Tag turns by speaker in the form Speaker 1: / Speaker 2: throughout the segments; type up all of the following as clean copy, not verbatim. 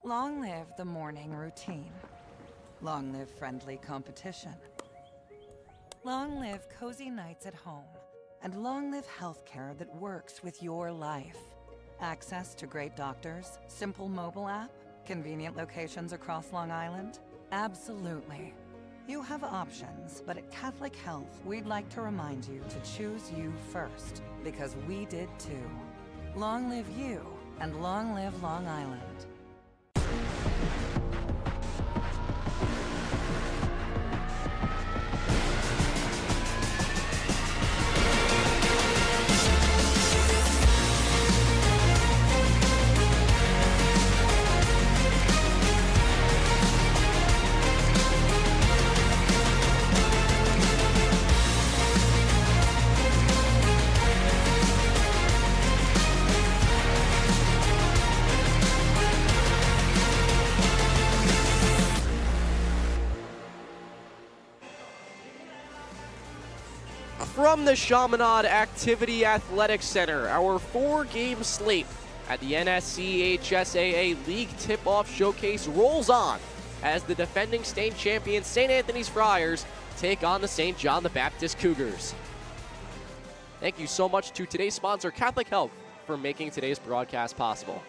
Speaker 1: Long live the morning routine. Long live friendly competition. Long live cozy nights at home. And long live healthcare that works with your life. Access to great doctors, simple mobile app, convenient locations across Long Island? Absolutely. You have options, but at Catholic Health, we'd like to remind you to choose you first, because we did too. Long live you, and long live Long Island.
Speaker 2: From the Chaminade Activity Athletic Center, our 4-game slate at the NSCHSAA League Tip-Off Showcase rolls on as the defending state champions St. Anthony's Friars take on the St. John the Baptist Cougars. Thank you so much to today's sponsor, Catholic Health, for making today's broadcast possible.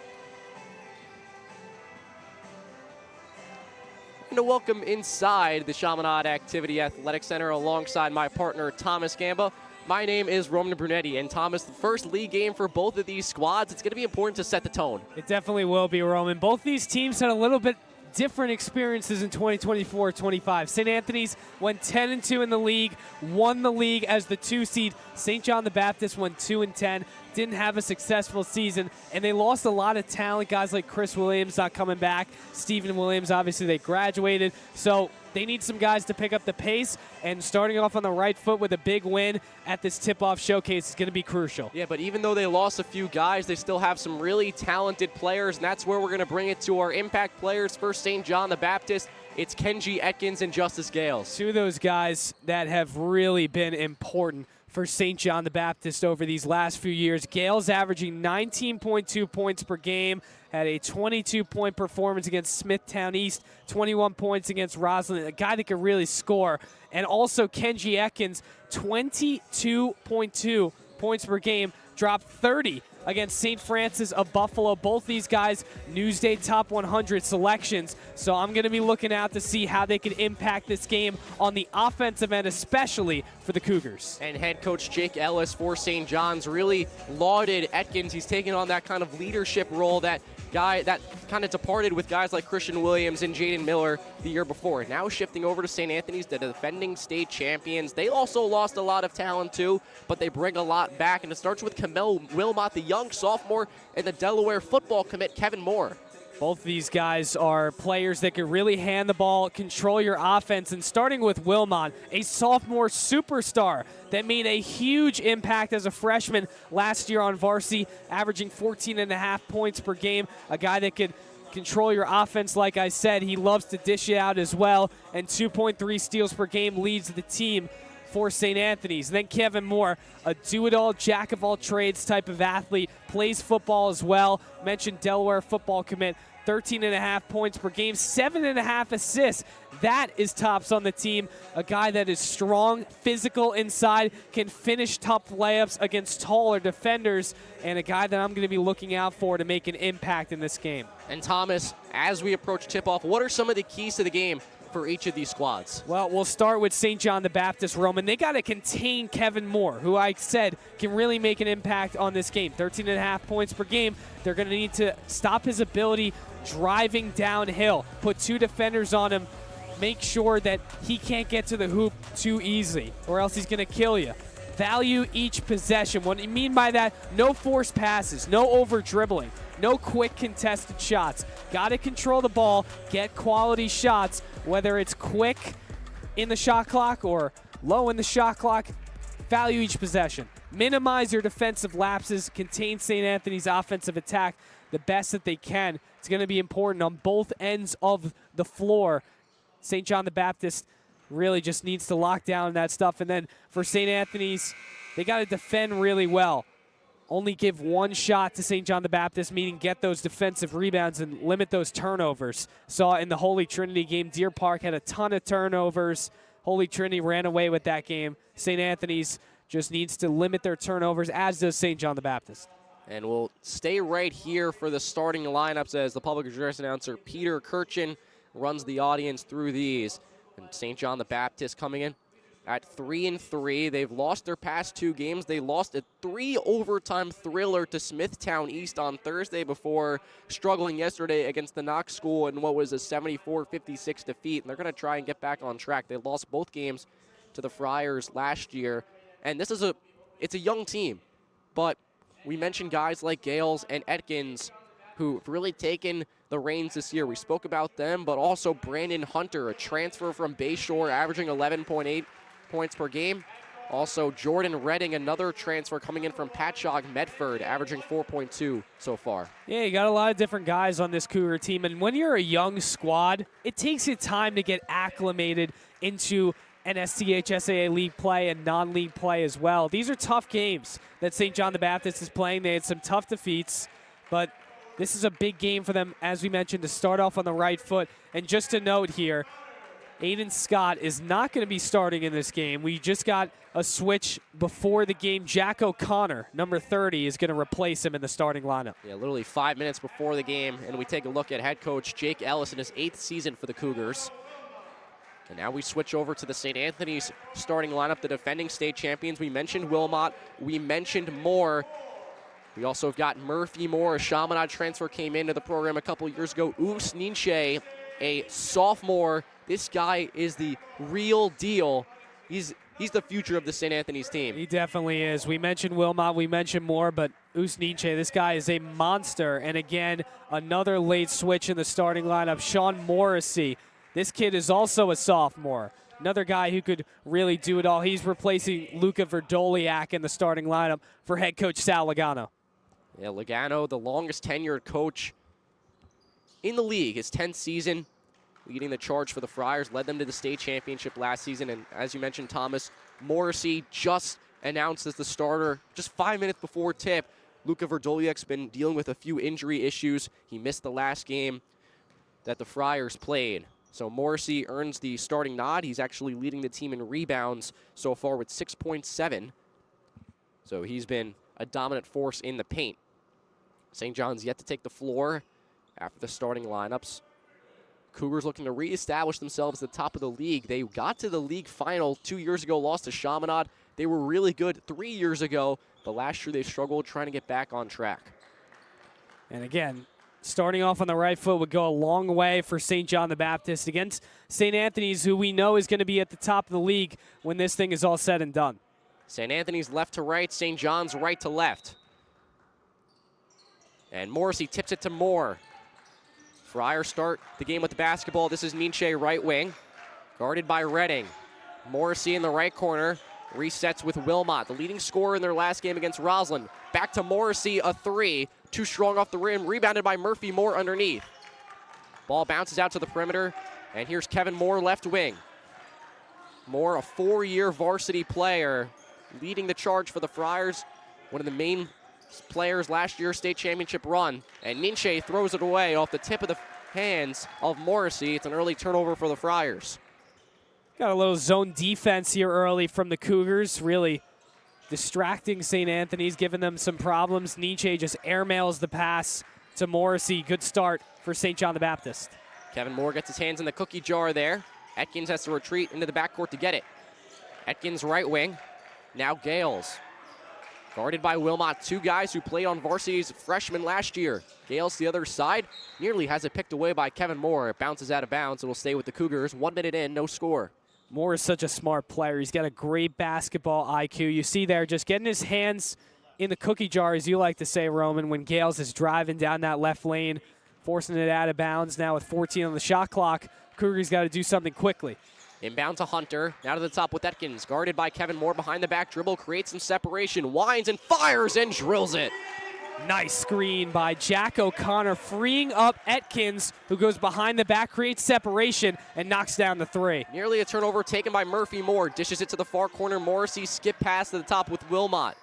Speaker 2: And to welcome inside the Chaminade Activity Athletic Center alongside my partner, Thomas Gamba. My name is Roman Brunetti, and Thomas, the first league game for both of these squads, it's going to be important to set the tone.
Speaker 3: It definitely will be, Roman. Both these teams had a little bit different experiences in 2024-25. St. Anthony's went 10-2 in the league, won the league as the 2 seed. St. John the Baptist went 2-10, didn't have a successful season, and they lost a lot of talent. Guys like Chris Williams not coming back. Stephen Williams, obviously, they graduated. So they need some guys to pick up the pace, and starting off on the right foot with a big win at this tip-off showcase is going to be crucial.
Speaker 2: Yeah, but even though they lost a few guys, they still have some really talented players, and that's where we're going to bring it to our impact players for St. John the Baptist. It's Kenji Atkins and Justice Gales.
Speaker 3: Two of those guys that have really been important for St. John the Baptist over these last few years. Gales averaging 19.2 points per game, had a 22-point performance against Smithtown East, 21 points against Roslyn, a guy that could really score. And also Kenji Atkins, 22.2 points per game, dropped 30 against St. Francis of Buffalo. Both these guys, Newsday Top 100 selections. So I'm going to be looking out to see how they can impact this game on the offensive end, especially for the Cougars.
Speaker 2: And head coach Jake Ellis for St. John's really lauded Atkins. He's taking on that kind of leadership role that kind of departed with guys like Christian Williams and Jaden Miller the year before. Now shifting over to St. Anthony's, the defending state champions. They also lost a lot of talent too, but they bring a lot back. And it starts with Camille Wilmot, the young sophomore, and the Delaware football commit, Kevin Moore.
Speaker 3: Both these guys are players that can really hand the ball, control your offense, and starting with Wilmot, a sophomore superstar that made a huge impact as a freshman last year on varsity, averaging 14.5 points per game, a guy that could control your offense. Like I said, he loves to dish it out as well, and 2.3 steals per game leads the team for St. Anthony's. And then Kevin Moore, a do-it-all, jack-of-all-trades type of athlete, plays football as well. Mentioned Delaware football commit, 13.5 points per game, 7.5 assists. That is tops on the team. A guy that is strong, physical inside, can finish tough layups against taller defenders, and a guy that I'm going to be looking out for to make an impact in this game.
Speaker 2: And Thomas, as we approach tip-off, what are some of the keys to the game for each of these squads?
Speaker 3: Well, we'll start with St. John the Baptist, Roman. They got to contain Kevin Moore, who I said can really make an impact on this game. 13.5 points per game. They're going to need to stop his ability driving downhill, put 2 defenders on him, make sure that he can't get to the hoop too easily, or else he's going to kill you. Value each possession. What I mean by that, no forced passes, no over-dribbling, no quick contested shots. Got to control the ball, get quality shots, whether it's quick in the shot clock or low in the shot clock. Value each possession. Minimize your defensive lapses, contain St. Anthony's offensive attack the best that they can. It's going to be important on both ends of the floor. St. John the Baptist really just needs to lock down that stuff. And then for St. Anthony's, they got to defend really well. only give one shot to St. John the Baptist, meaning get those defensive rebounds and limit those turnovers. Saw in the Holy Trinity game, Deer Park had a ton of turnovers. Holy Trinity ran away with that game. St. Anthony's just needs to limit their turnovers, as does St. John the Baptist.
Speaker 2: And we'll stay right here for the starting lineups as the public address announcer Peter Kirchen runs the audience through these. And St. John the Baptist coming in at 3-3. They've lost their past 2 games. They lost a 3-overtime thriller to Smithtown East on Thursday before struggling yesterday against the Knox School in what was a 74-56 defeat. And they're going to try and get back on track. They lost both games to the Friars last year. And this is it's a young team, but we mentioned guys like Gales and Atkins who've really taken the reins this year. We spoke about them, but also Brandon Hunter, a transfer from Bayshore, averaging 11.8 points per game. Also Jordan Redding, another transfer coming in from Patchogue Medford, averaging 4.2 so far.
Speaker 3: Yeah, you got a lot of different guys on this Cougar team, and when you're a young squad, it takes you time to get acclimated into NSCHSAA league play and non-league play as well. These are tough games that St. John the Baptist is playing. They had some tough defeats, but this is a big game for them, as we mentioned, to start off on the right foot. And just a note here, Aiden Scott is not going to be starting in this game. We just got a switch before the game. Jack O'Connor, number 30, is going to replace him in the starting lineup.
Speaker 2: Yeah, literally 5 minutes before the game, and we take a look at head coach Jake Ellis in his 8th season for the Cougars. And now we switch over to the St. Anthony's starting lineup, the defending state champions. We mentioned Wilmot. We mentioned Moore. We also have got Murphy Moore, a Chaminade transfer, came into the program a couple years ago. Oos Ninche, a sophomore. This guy is the real deal. He's the future of the St. Anthony's team.
Speaker 3: He definitely is. We mentioned Wilmot, we mentioned Moore, but Oos Ninche, this guy is a monster. And again, another late switch in the starting lineup. Sean Morrissey. This kid is also a sophomore. Another guy who could really do it all. He's replacing Luca Verdoliak in the starting lineup for head coach Sal Logano.
Speaker 2: Yeah, Logano, the longest tenured coach in the league, his 10th season, leading the charge for the Friars, led them to the state championship last season. And as you mentioned, Thomas, Morrissey just announced as the starter just 5 minutes before tip. Luca Verdoliak's been dealing with a few injury issues. He missed the last game that the Friars played. So Morrissey earns the starting nod. He's actually leading the team in rebounds so far with 6.7. So he's been a dominant force in the paint. St. John's yet to take the floor after the starting lineups. Cougars looking to reestablish themselves at the top of the league. They got to the league final 2 years ago, lost to Chaminade. They were really good 3 years ago, but last year they struggled trying to get back on track.
Speaker 3: And again, starting off on the right foot would go a long way for St. John the Baptist against St. Anthony's, who we know is going to be at the top of the league when this thing is all said and done.
Speaker 2: St. Anthony's left to right, St. John's right to left. And Morrissey tips it to Moore. Friars start the game with the basketball. This is Ninche right wing, guarded by Redding. Morrissey in the right corner, resets with Wilmot, the leading scorer in their last game against Roslyn. Back to Morrissey, a 3. Too strong off the rim, rebounded by Murphy Moore underneath. Ball bounces out to the perimeter, and here's Kevin Moore, left wing. Moore, a 4-year varsity player, leading the charge for the Friars. One of the main players last year's state championship run. And Ninche throws it away off the tip of the hands of Morrissey. It's an early turnover for the Friars.
Speaker 3: Got a little zone defense here early from the Cougars, really distracting St. Anthony's, giving them some problems. Ninche just airmails the pass to Morrissey. Good start for St. John the Baptist.
Speaker 2: Kevin Moore gets his hands in the cookie jar there. Atkins has to retreat into the backcourt to get it. Atkins right wing. Now Gales. Guarded by Wilmot, 2 guys who played on varsity's freshman last year. Gales the other side, nearly has it picked away by Kevin Moore. It bounces out of bounds. It will stay with the Cougars. 1 minute in, no score.
Speaker 3: Moore is such a smart player. He's got a great basketball IQ. You see there, just getting his hands in the cookie jar, as you like to say, Roman, when Gales is driving down that left lane, forcing it out of bounds. Now with 14 on the shot clock, Cougars got to do something quickly.
Speaker 2: Inbound to Hunter, now to the top with Atkins, guarded by Kevin Moore behind the back dribble, creates some separation, winds and fires and drills it.
Speaker 3: Nice screen by Jack O'Connor, freeing up Atkins, who goes behind the back, creates separation, and knocks down the 3.
Speaker 2: Nearly a turnover taken by Murphy Moore, dishes it to the far corner. Morrissey skip pass to the top with Wilmot.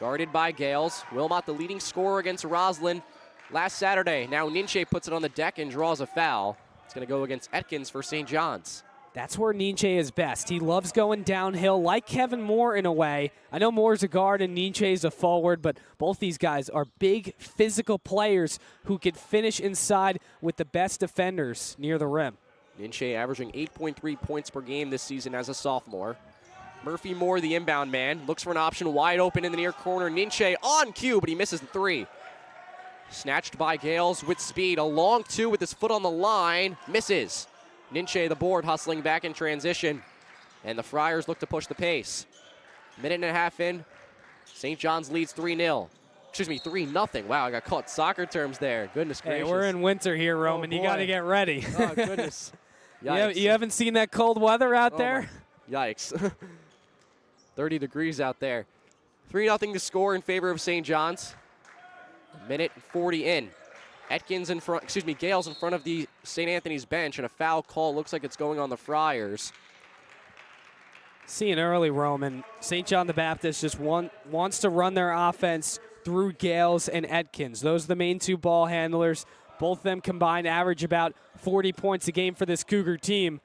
Speaker 2: Guarded by Gales. Wilmot, the leading scorer against Roslyn last Saturday. Now Ninche puts it on the deck and draws a foul. It's going to go against Etkins for St. John's.
Speaker 3: That's where Ninche is best. He loves going downhill, like Kevin Moore in a way. I know Moore's a guard and Ninche's a forward, but both these guys are big physical players who can finish inside with the best defenders near the rim.
Speaker 2: Ninche averaging 8.3 points per game this season as a sophomore. Murphy Moore, the inbound man, looks for an option wide open in the near corner. Ninche on cue, but he misses the three. Snatched by Gales with speed. A long two with his foot on the line. Misses. Ninche, the board, hustling back in transition. And the Friars look to push the pace. Minute and a half in. St. John's leads 3-0. Excuse me, 3-0. Wow, I got caught soccer terms there. Goodness gracious.
Speaker 3: Hey, we're in winter here, Roman. You got to get ready.
Speaker 2: Oh, goodness. Yikes.
Speaker 3: You haven't seen that cold weather out there?
Speaker 2: Yikes. 30 degrees out there. 3-0 to score in favor of St. John's. Minute 40 in. Gales in front of the St. Anthony's bench, and a foul call looks like it's going on the Friars.
Speaker 3: Seeing early, Roman, St. John the Baptist just wants to run their offense through Gales and Etkins. Those are the main two ball handlers. Both of them combined average about 40 points a game for this Cougar team,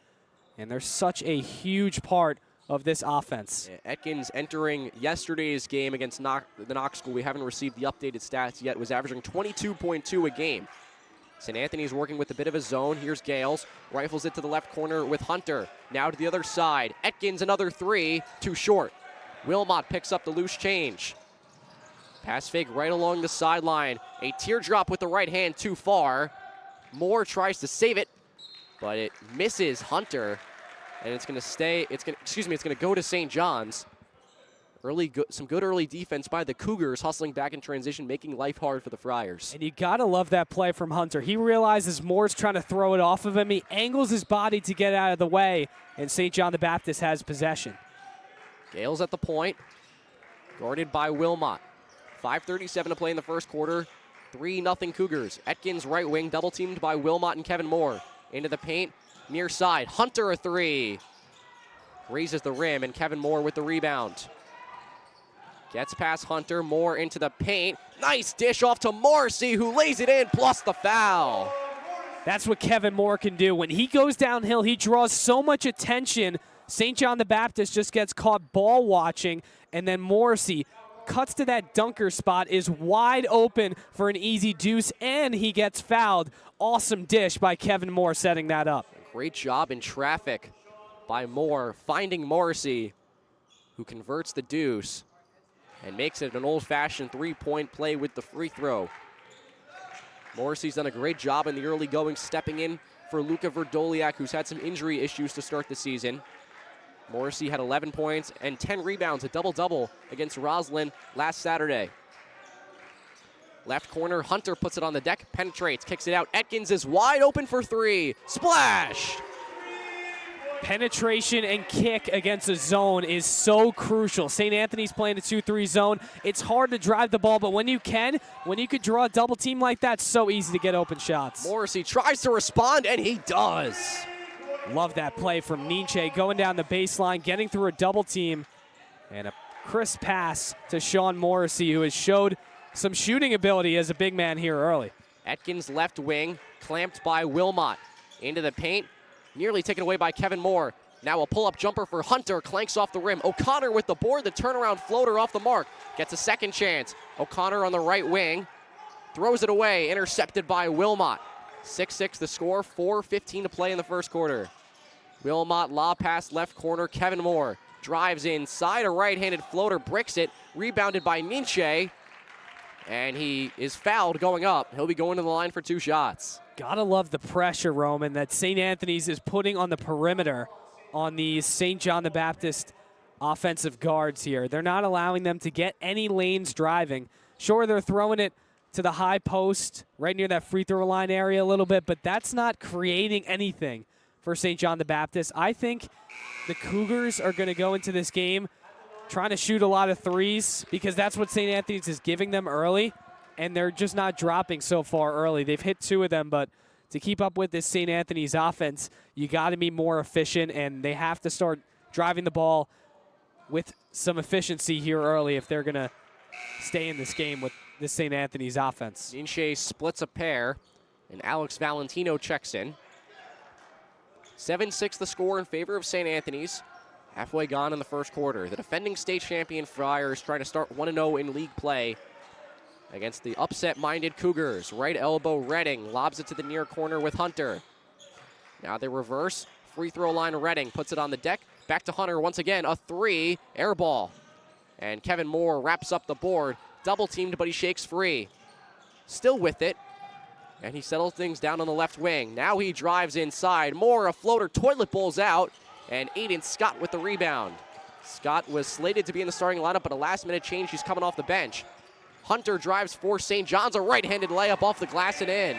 Speaker 3: and they're such a huge part of this offense.
Speaker 2: Yeah, Etkins entering yesterday's game against the Knox School, we haven't received the updated stats yet, was averaging 22.2 a game. St. Anthony's working with a bit of a zone. Here's Gales, rifles it to the left corner with Hunter. Now to the other side. Etkins another three, too short. Wilmot picks up the loose change. Pass fake right along the sideline. A teardrop with the right hand too far. Moore tries to save it, but it misses Hunter. And it's going to go to St. John's. Some good early defense by the Cougars, hustling back in transition, making life hard for the Friars.
Speaker 3: And you got to love that play from Hunter. He realizes Moore's trying to throw it off of him. He angles his body to get out of the way, and St. John the Baptist has possession.
Speaker 2: Gales at the point, guarded by Wilmot. 5:37 to play in the first quarter. 3-0 Cougars. Etkins right wing, double teamed by Wilmot and Kevin Moore. Into the paint. Near side, Hunter a three. Raises the rim, and Kevin Moore with the rebound. Gets past Hunter, Moore into the paint. Nice dish off to Morrissey, who lays it in, plus the foul.
Speaker 3: That's what Kevin Moore can do. When he goes downhill, he draws so much attention. St. John the Baptist just gets caught ball watching, and then Morrissey cuts to that dunker spot, is wide open for an easy deuce, and he gets fouled. Awesome dish by Kevin Moore setting that up.
Speaker 2: Great job in traffic by Moore, finding Morrissey, who converts the deuce and makes it an old-fashioned three-point play with the free throw. Morrissey's done a great job in the early going, stepping in for Luka Verdoliak, who's had some injury issues to start the season. Morrissey had 11 points and 10 rebounds, a double-double against Roslyn last Saturday. Left corner, Hunter puts it on the deck, penetrates, kicks it out. Etkins is wide open for three. Splash!
Speaker 3: Penetration and kick against a zone is so crucial. St. Anthony's playing a 2-3 zone. It's hard to drive the ball, but when you could draw a double team like that, it's so easy to get open shots.
Speaker 2: Morrissey tries to respond, and he does.
Speaker 3: Love that play from Ninche, going down the baseline, getting through a double team, and a crisp pass to Sean Morrissey, who has showed some shooting ability as a big man here early.
Speaker 2: Etkins left wing, clamped by Wilmot. Into the paint, nearly taken away by Kevin Moore. Now a pull-up jumper for Hunter, clanks off the rim. O'Connor with the board, the turnaround floater off the mark. Gets a second chance. O'Connor on the right wing, throws it away, intercepted by Wilmot. 6-6 the score, 4:15 to play in the first quarter. Wilmot, lob pass left corner, Kevin Moore drives inside, a right-handed floater, bricks it, rebounded by Ninche, and he is fouled going up. He'll be going to the line for two shots.
Speaker 3: Gotta love the pressure, Roman, that St. Anthony's is putting on the perimeter on the St. John the Baptist offensive guards here. They're not allowing them to get any lanes driving. Sure, they're throwing it to the high post right near that free throw line area a little bit, but that's not creating anything for St. John the Baptist. I think the Cougars are going to go into this game trying to shoot a lot of threes because that's what St. Anthony's is giving them early, and they're just not dropping so far early. They've hit two of them, but to keep up with this St. Anthony's offense, you got to be more efficient, and they have to start driving the ball with some efficiency here early if they're going to stay in this game with this St. Anthony's offense.
Speaker 2: Dinche splits a pair, and Alex Valentino checks in. 7-6 the score in favor of St. Anthony's. Halfway gone in the first quarter. The defending state champion Friars trying to start 1-0 in league play against the upset-minded Cougars. Right elbow Redding lobs it to the near corner with Hunter. Now they reverse. Free throw line Redding puts it on the deck. Back to Hunter once again. A three. Air ball. And Kevin Moore wraps up the board. Double teamed, but he shakes free. Still with it. And he settles things down on the left wing. Now he drives inside. Moore, a floater, toilet bowls out. And Aiden Scott with the rebound. Scott was slated to be in the starting lineup, but a last-minute change. He's coming off the bench. Hunter drives for St. John's. A right-handed layup off the glass and in.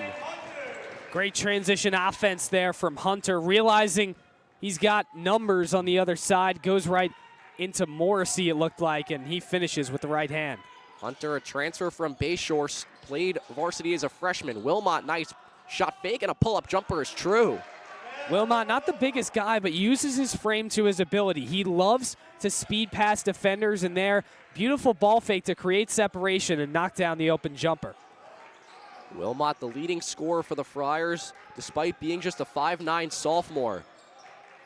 Speaker 3: Great transition offense there from Hunter, realizing he's got numbers on the other side. Goes right into Morrissey, it looked like, and he finishes with the right hand.
Speaker 2: Hunter, a transfer from Bayshore, played varsity as a freshman. Wilmot, nice shot fake, and a pull-up jumper is true.
Speaker 3: Wilmot, not the biggest guy, but uses his frame to his ability. He loves to speed past defenders, and there, beautiful ball fake to create separation and knock down the open jumper.
Speaker 2: Wilmot, the leading scorer for the Friars, despite being just a 5'9" sophomore.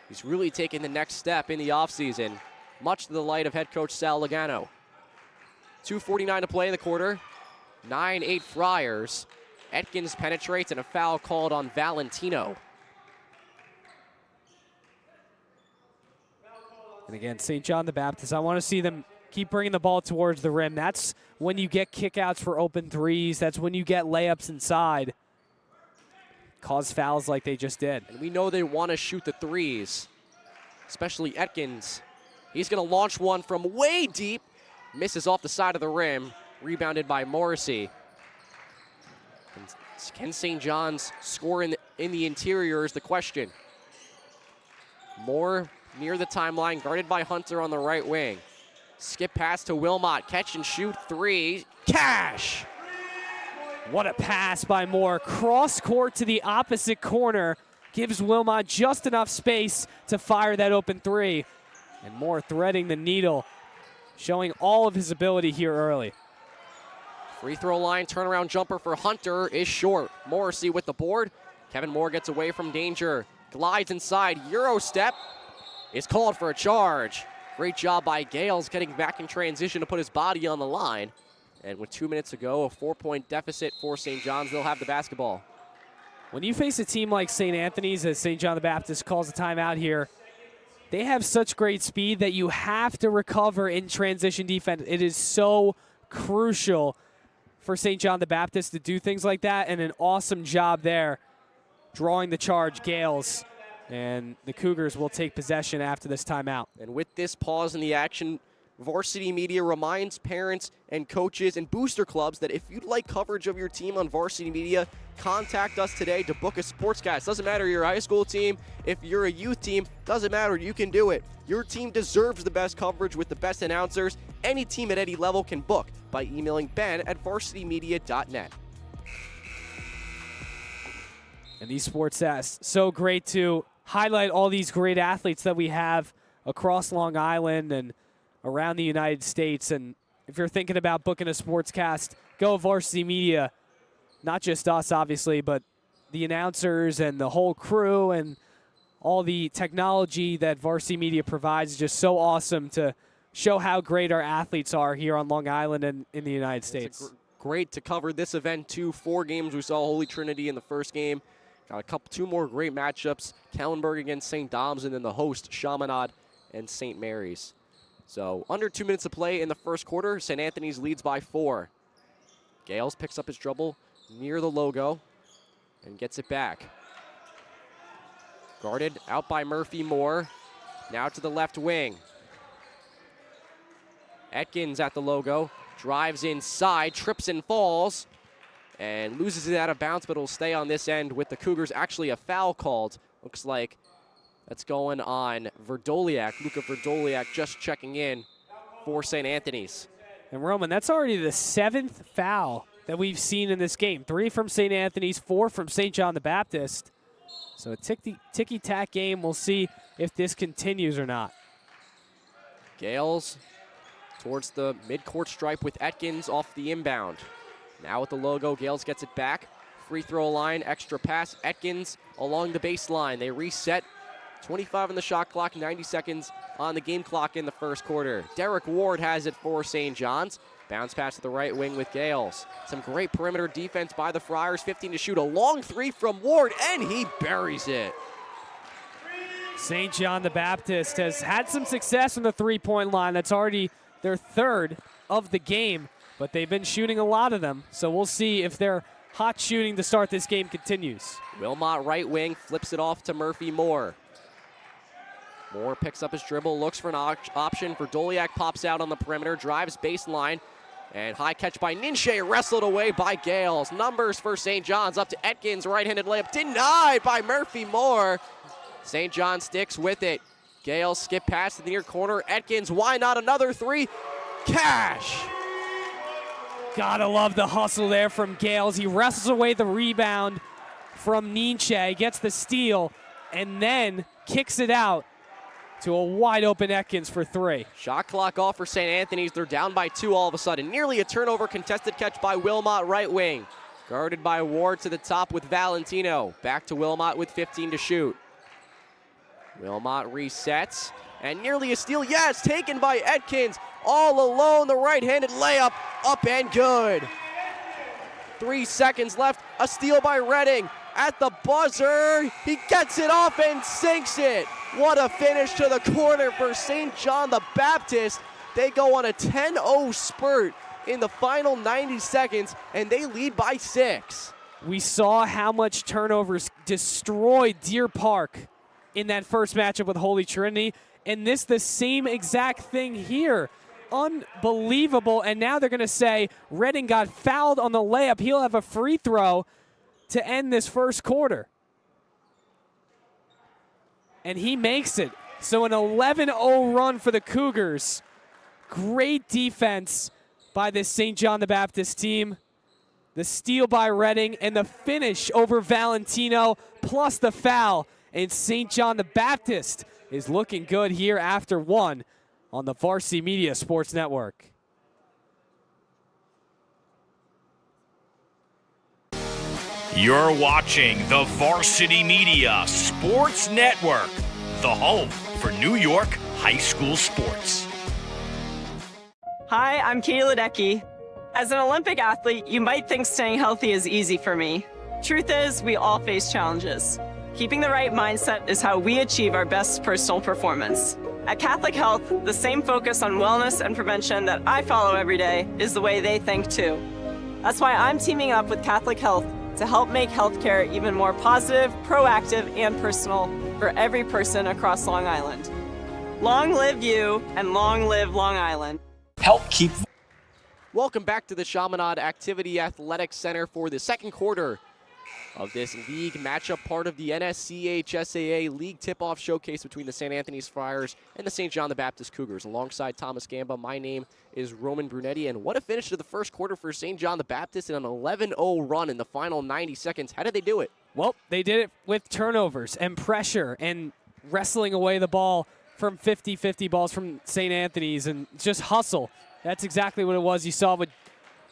Speaker 2: He's really taken the next step in the offseason, much to the light of head coach Sal Logano. 2:49 to play in the quarter. 9-8 Friars. Atkins penetrates and a foul called on Valentino.
Speaker 3: And again, St. John the Baptist, I want to see them keep bringing the ball towards the rim. That's when you get kickouts for open threes. That's when you get layups inside. Cause fouls like they just did.
Speaker 2: And we know they want to shoot the threes, especially Atkins. He's going to launch one from way deep. Misses off the side of the rim. Rebounded by Morrissey. And can St. John's score in the interior is the question. Moore near the timeline, guarded by Hunter on the right wing. Skip pass to Wilmot, catch and shoot three. Cash!
Speaker 3: What a pass by Moore. Cross court to the opposite corner. Gives Wilmot just enough space to fire that open three. And Moore threading the needle, showing all of his ability here early.
Speaker 2: Free throw line turnaround jumper for Hunter is short. Morrissey with the board. Kevin Moore gets away from danger. Glides inside, Euro step. Is called for a charge. Great job by Gales getting back in transition to put his body on the line. And with 2 minutes to go, a 4-point deficit for St. John's. They'll have the basketball.
Speaker 3: When you face a team like St. Anthony's, as St. John the Baptist calls a timeout here, they have such great speed that you have to recover in transition defense. It is so crucial for St. John the Baptist to do things like that, and an awesome job there drawing the charge, Gales. And the Cougars will take possession after this timeout.
Speaker 2: And with this pause in the action, Varsity Media reminds parents and coaches and booster clubs that if you'd like coverage of your team on Varsity Media, contact us today to book a sportscast. Doesn't matter your high school team, if you're a youth team, doesn't matter, you can do it. Your team deserves the best coverage with the best announcers. Any team at any level can book by emailing ben@varsitymedia.net.
Speaker 3: And these SPORTSCAST, so great to highlight all these great athletes that we have across Long Island and around the United States. And if you're thinking about booking a sportscast, go Varsity Media. Not just us, obviously, but the announcers and the whole crew and all the technology that Varsity Media provides is just so awesome to show how great our athletes are here on Long Island and in the United States.
Speaker 2: Great to cover this event, too. 4 games. We saw Holy Trinity in the first game. Got two more great matchups. Kellenberg against St. Dom's, and then the host, Chaminade and St. Mary's. So under 2 minutes to play in the first quarter. St. Anthony's leads by 4. Gales picks up his dribble near the logo and gets it back. Guarded out by Murphy Moore. Now to the left wing. Atkins at the logo. Drives inside, trips and falls. And loses it out of bounds, but it'll stay on this end with the Cougars. Actually, a foul called. Looks like that's going on Verdoliak. Luka Verdoliak just checking in for St. Anthony's.
Speaker 3: And Roman, that's already the 7th foul that we've seen in this game. 3 from St. Anthony's, 4 from St. John the Baptist. So a ticky-tack game. We'll see if this continues or not.
Speaker 2: Gales towards the midcourt stripe with Atkins off the inbound. Now with the logo, Gales gets it back. Free throw line, extra pass, Atkins along the baseline. They reset, 25 on the shot clock, 90 seconds on the game clock in the first quarter. Derek Ward has it for St. John's. Bounce pass to the right wing with Gales. Some great perimeter defense by the Friars. 15 to shoot, a long three from Ward, and he buries it.
Speaker 3: St. John the Baptist has had some success from the three-point line. That's already their third of the game, but they've been shooting a lot of them. So we'll see if their hot shooting to start this game continues.
Speaker 2: Wilmot right wing, flips it off to Murphy Moore. Moore picks up his dribble, looks for an option for Doliak, pops out on the perimeter, drives baseline, and high catch by Ninche, wrestled away by Gales. Numbers for St. John's, up to Atkins, right-handed layup, denied by Murphy Moore. St. John sticks with it. Gales skip past the near corner. Atkins, why not another three? Cash!
Speaker 3: Gotta love the hustle there from Gales. He wrestles away the rebound from Ninche, gets the steal, and then kicks it out to a wide open Atkins for three.
Speaker 2: Shot clock off for St. Anthony's. They're down by 2 all of a sudden. Nearly a turnover, contested catch by Wilmot right wing. Guarded by Ward to the top with Valentino. Back to Wilmot with 15 to shoot. Wilmot resets, and nearly a steal. Yes, taken by Atkins. All alone, the right-handed layup, up and good. 3 seconds left, a steal by Redding. At the buzzer, he gets it off and sinks it. What a finish to the corner for St. John the Baptist. They go on a 10-0 spurt in the final 90 seconds, and they lead by 6.
Speaker 3: We saw how much turnovers destroyed Deer Park in that first matchup with Holy Trinity, and this the same exact thing here. Unbelievable, and now they're going to say Redding got fouled on the layup. He'll have a free throw to end this first quarter. And he makes it. So an 11-0 run for the Cougars. Great defense by this St. John the Baptist team. The steal by Redding and the finish over Valentino plus the foul. And St. John the Baptist is looking good here after one on the Varsity Media Sports Network.
Speaker 4: You're watching the Varsity Media Sports Network, the home for New York high school sports.
Speaker 5: Hi, I'm Katie Ledecky. As an Olympic athlete, you might think staying healthy is easy for me. Truth is, we all face challenges. Keeping the right mindset is how we achieve our best personal performance. At Catholic Health, the same focus on wellness and prevention that I follow every day is the way they think too. That's why I'm teaming up with Catholic Health to help make healthcare even more positive, proactive, and personal for every person across Long Island. Long live you, and long live Long Island.
Speaker 4: Help keep.
Speaker 2: Welcome back to the Chaminade Activity Athletic Center for the second quarter of this league matchup, part of the NSCHSAA League Tip-Off Showcase between the St. Anthony's Friars and the St. John the Baptist Cougars. Alongside Thomas Gamba, my name is Roman Brunetti, and what a finish to the first quarter for St. John the Baptist in an 11-0 run in the final 90 seconds. How did they do it?
Speaker 3: Well, they did it with turnovers and pressure and wrestling away the ball from 50-50 balls from St. Anthony's and just hustle. That's exactly what it was. You saw with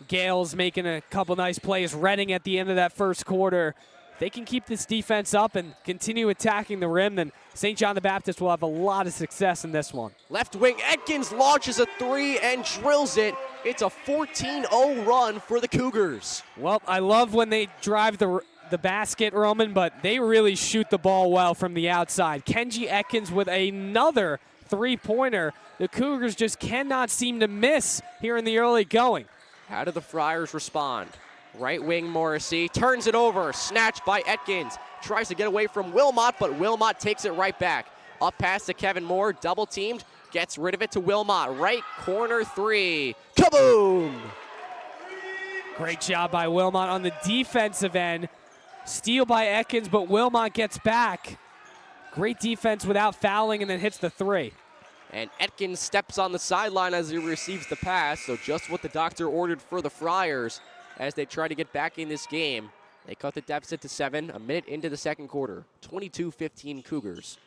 Speaker 3: Gales making a couple nice plays, Redding at the end of that first quarter. They can keep this defense up and continue attacking the rim, then St. John the Baptist will have a lot of success in this one.
Speaker 2: Left wing, Atkins launches a three and drills it. It's a 14-0 run for the Cougars.
Speaker 3: Well, I love when they drive the basket, Roman, but they really shoot the ball well from the outside. Kenji Atkins with another three-pointer. The Cougars just cannot seem to miss here in the early going.
Speaker 2: How do the Friars respond? Right wing Morrissey turns it over, snatched by Atkins. Tries to get away from Wilmot, but Wilmot takes it right back. Up pass to Kevin Moore, double teamed, gets rid of it to Wilmot. Right corner three, kaboom!
Speaker 3: Great job by Wilmot on the defensive end. Steal by Atkins, but Wilmot gets back. Great defense without fouling and then hits the three.
Speaker 2: And Atkins steps on the sideline as he receives the pass, so just what the doctor ordered for the Friars as they try to get back in this game. They cut the deficit to 7, a minute into the second quarter. 22-15 Cougars.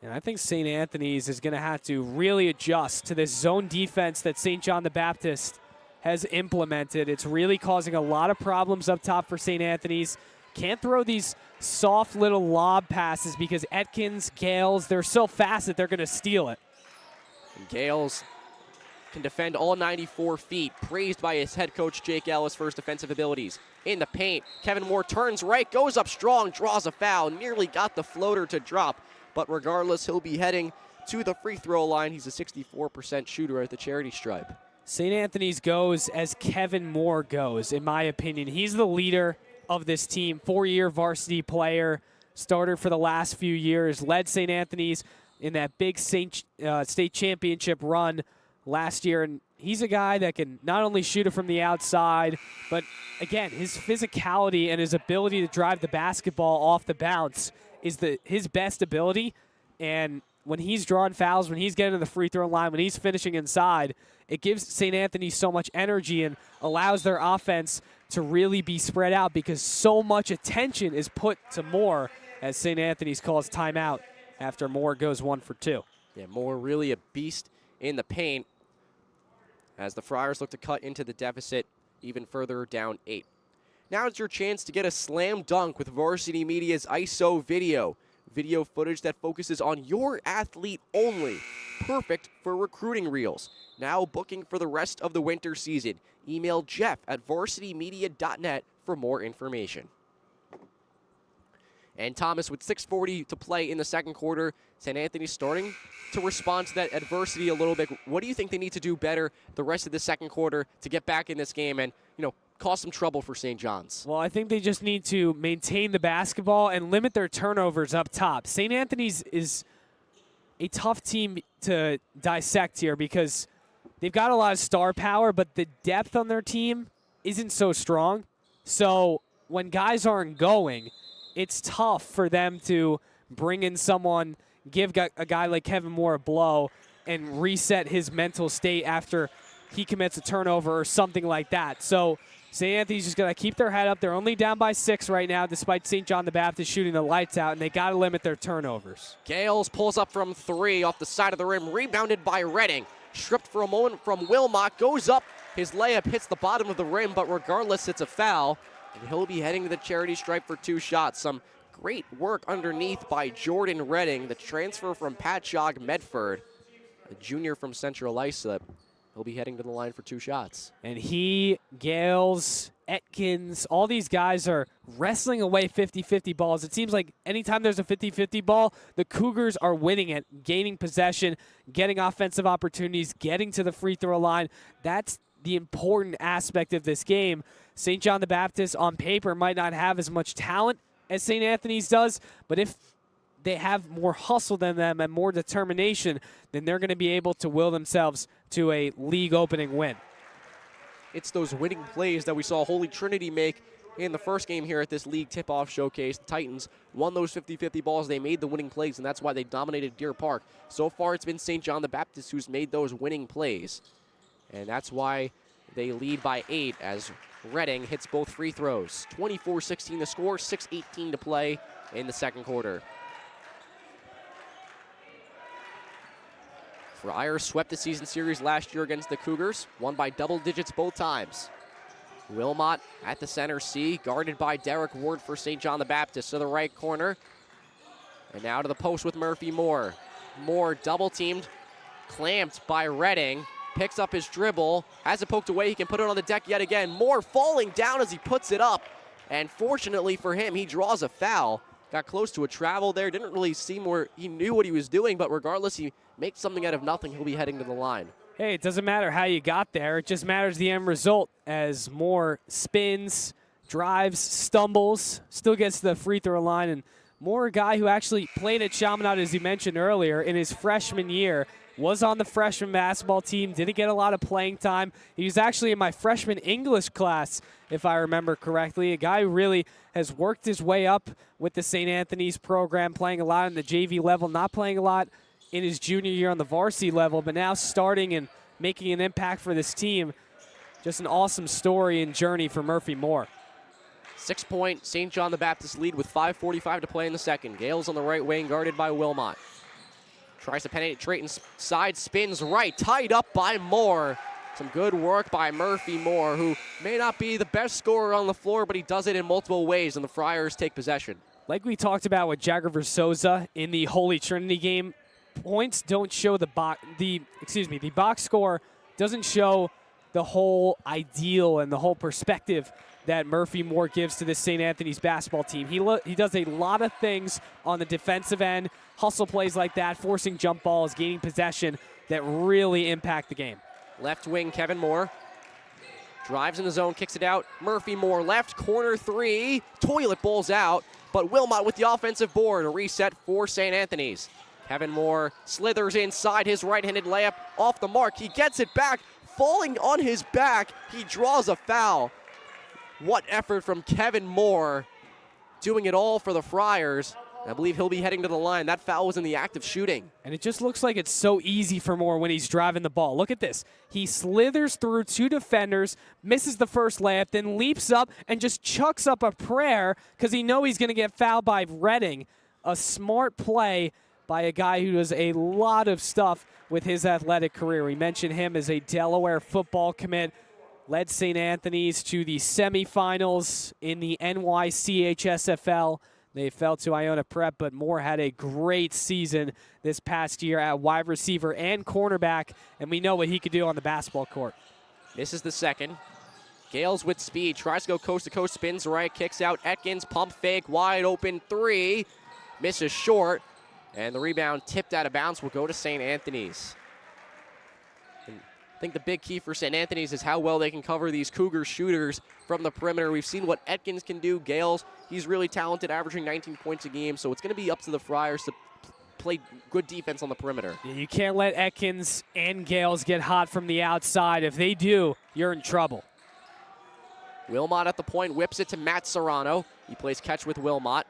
Speaker 3: And I think St. Anthony's is going to have to really adjust to this zone defense that St. John the Baptist has implemented. It's really causing a lot of problems up top for St. Anthony's. Can't throw these soft little lob passes because Atkins, Gales, they're so fast that they're going to steal it.
Speaker 2: And Gales can defend all 94 feet, praised by his head coach Jake Ellis for his defensive abilities. In the paint, Kevin Moore turns right, goes up strong, draws a foul, nearly got the floater to drop. But regardless, he'll be heading to the free throw line. He's a 64% shooter at the charity stripe.
Speaker 3: St. Anthony's goes as Kevin Moore goes, in my opinion. He's the leader of this team, 4-year varsity player, starter for the last few years, led St. Anthony's in that big state championship run last year. And he's a guy that can not only shoot it from the outside, but again, his physicality and his ability to drive the basketball off the bounce is his best ability. And when he's drawing fouls, when he's getting to the free throw line, when he's finishing inside, it gives St. Anthony so much energy and allows their offense to really be spread out because so much attention is put to Moore as St. Anthony's calls timeout after Moore goes 1 for 2.
Speaker 2: Yeah, Moore really a beast in the paint as the Friars look to cut into the deficit even further, down 8. Now it's your chance to get a slam dunk with Varsity Media's ISO video. Video footage that focuses on your athlete only. Perfect for recruiting reels. Now booking for the rest of the winter season. Email jeff@varsitymedia.net for more information. And Thomas, with 6:40 to play in the second quarter, St. Anthony's starting to respond to that adversity a little bit. What do you think they need to do better the rest of the second quarter to get back in this game and, cause some trouble for St. John's?
Speaker 3: Well, I think they just need to maintain the basketball and limit their turnovers up top. St. Anthony's is a tough team to dissect here because they've got a lot of star power, but the depth on their team isn't so strong. So when guys aren't going, it's tough for them to bring in someone, give a guy like Kevin Moore a blow, and reset his mental state after he commits a turnover or something like that. So St. Anthony's just going to keep their head up. They're only down by 6 right now, despite St. John the Baptist shooting the lights out, and they got to limit their turnovers.
Speaker 2: Gales pulls up from 3 off the side of the rim, rebounded by Redding. Stripped for a moment from Wilmot, goes up. His layup hits the bottom of the rim, but regardless, it's a foul. And he'll be heading to the charity stripe for 2 shots. Some great work underneath by Jordan Redding, the transfer from Patchogue Medford, a junior from Central Islip. He'll be heading to the line for 2 shots.
Speaker 3: And he, Gales, Atkins, all these guys are wrestling away 50-50 balls. It seems like anytime there's a 50-50 ball, the Cougars are winning it, gaining possession, getting offensive opportunities, getting to the free throw line. That's the important aspect of this game. St. John the Baptist on paper might not have as much talent as St. Anthony's does, but if they have more hustle than them and more determination, then they're going to be able to will themselves to a league opening win.
Speaker 2: It's those winning plays that we saw Holy Trinity make in the first game here at this league tip-off showcase. The Titans won those 50-50 balls. They made the winning plays, and that's why they dominated Deer Park. So far, it's been St. John the Baptist who's made those winning plays, and that's why they lead by 8 as Redding hits both free throws. 24-16 the score, 6:18 to play in the second quarter. Friars swept the season series last year against the Cougars, won by double digits both times. Wilmot at the center C, guarded by Derek Ward for St. John the Baptist to the right corner. And now to the post with Murphy Moore. Moore double-teamed, clamped by Redding, picks up his dribble, has it poked away, he can put it on the deck yet again. Moore falling down as he puts it up, and fortunately for him, he draws a foul. Got close to a travel there, didn't really seem where he knew what he was doing, but regardless, he makes something out of nothing. He'll be heading to the line.
Speaker 3: Hey, it doesn't matter how you got there. It just matters the end result as Moore spins, drives, stumbles, still gets to the free throw line. And Moore, a guy who actually played at Chaminade, as you mentioned earlier, in his freshman year, was on the freshman basketball team, didn't get a lot of playing time. He was actually in my freshman English class, if I remember correctly. A guy who really has worked his way up with the St. Anthony's program, playing a lot on the JV level, not playing a lot in his junior year on the varsity level, but now starting and making an impact for this team. Just an awesome story and journey for Murphy Moore.
Speaker 2: 6-point St. John the Baptist lead with 5:45 to play in the second. Gales on the right wing, guarded by Wilmot. Tries to penetrate inside, spins right, tied up by Moore. Some good work by Murphy Moore, who may not be the best scorer on the floor, but he does it in multiple ways, and the Friars take possession.
Speaker 3: Like we talked about with Jagger Versosa in the Holy Trinity game, points don't show the box score doesn't show the whole ideal and the whole perspective that Murphy Moore gives to this St. Anthony's basketball team. He does a lot of things on the defensive end, hustle plays like that, forcing jump balls, gaining possession that really impact the game.
Speaker 2: Left wing, Kevin Moore. Drives in the zone, kicks it out. Murphy Moore, left corner three. Toilet bowls out, but Wilmot with the offensive board. A reset for St. Anthony's. Kevin Moore slithers inside his right-handed layup off the mark. He gets it back, falling on his back. He draws a foul. What effort from Kevin Moore, doing it all for the Friars. I believe he'll be heading to the line. That foul was in the act of shooting.
Speaker 3: And it just looks like it's so easy for Moore when he's driving the ball. Look at this. He slithers through two defenders, misses the first layup, then leaps up and just chucks up a prayer because he knows he's going to get fouled by Redding. A smart play by a guy who does a lot of stuff with his athletic career. We mentioned him as a Delaware football commit. Led St. Anthony's to the semifinals in the NYCHSFL. They fell to Iona Prep, but Moore had a great season this past year at wide receiver and cornerback, and we know what he could do on the basketball court.
Speaker 2: This is the second. Gales with speed, tries to go coast to coast, spins right, kicks out. Atkins, pump fake, wide open three. Misses short, and the rebound tipped out of bounds will go to St. Anthony's. I think the big key for St. Anthony's is how well they can cover these Cougar shooters from the perimeter. We've seen what Atkins can do. Gales, he's really talented, averaging 19 points a game, so it's going to be up to the Friars to play good defense on the perimeter.
Speaker 3: Yeah, you can't let Atkins and Gales get hot from the outside. If they do, you're in trouble.
Speaker 2: Wilmot at the point, whips it to Matt Serrano. He plays catch with Wilmot.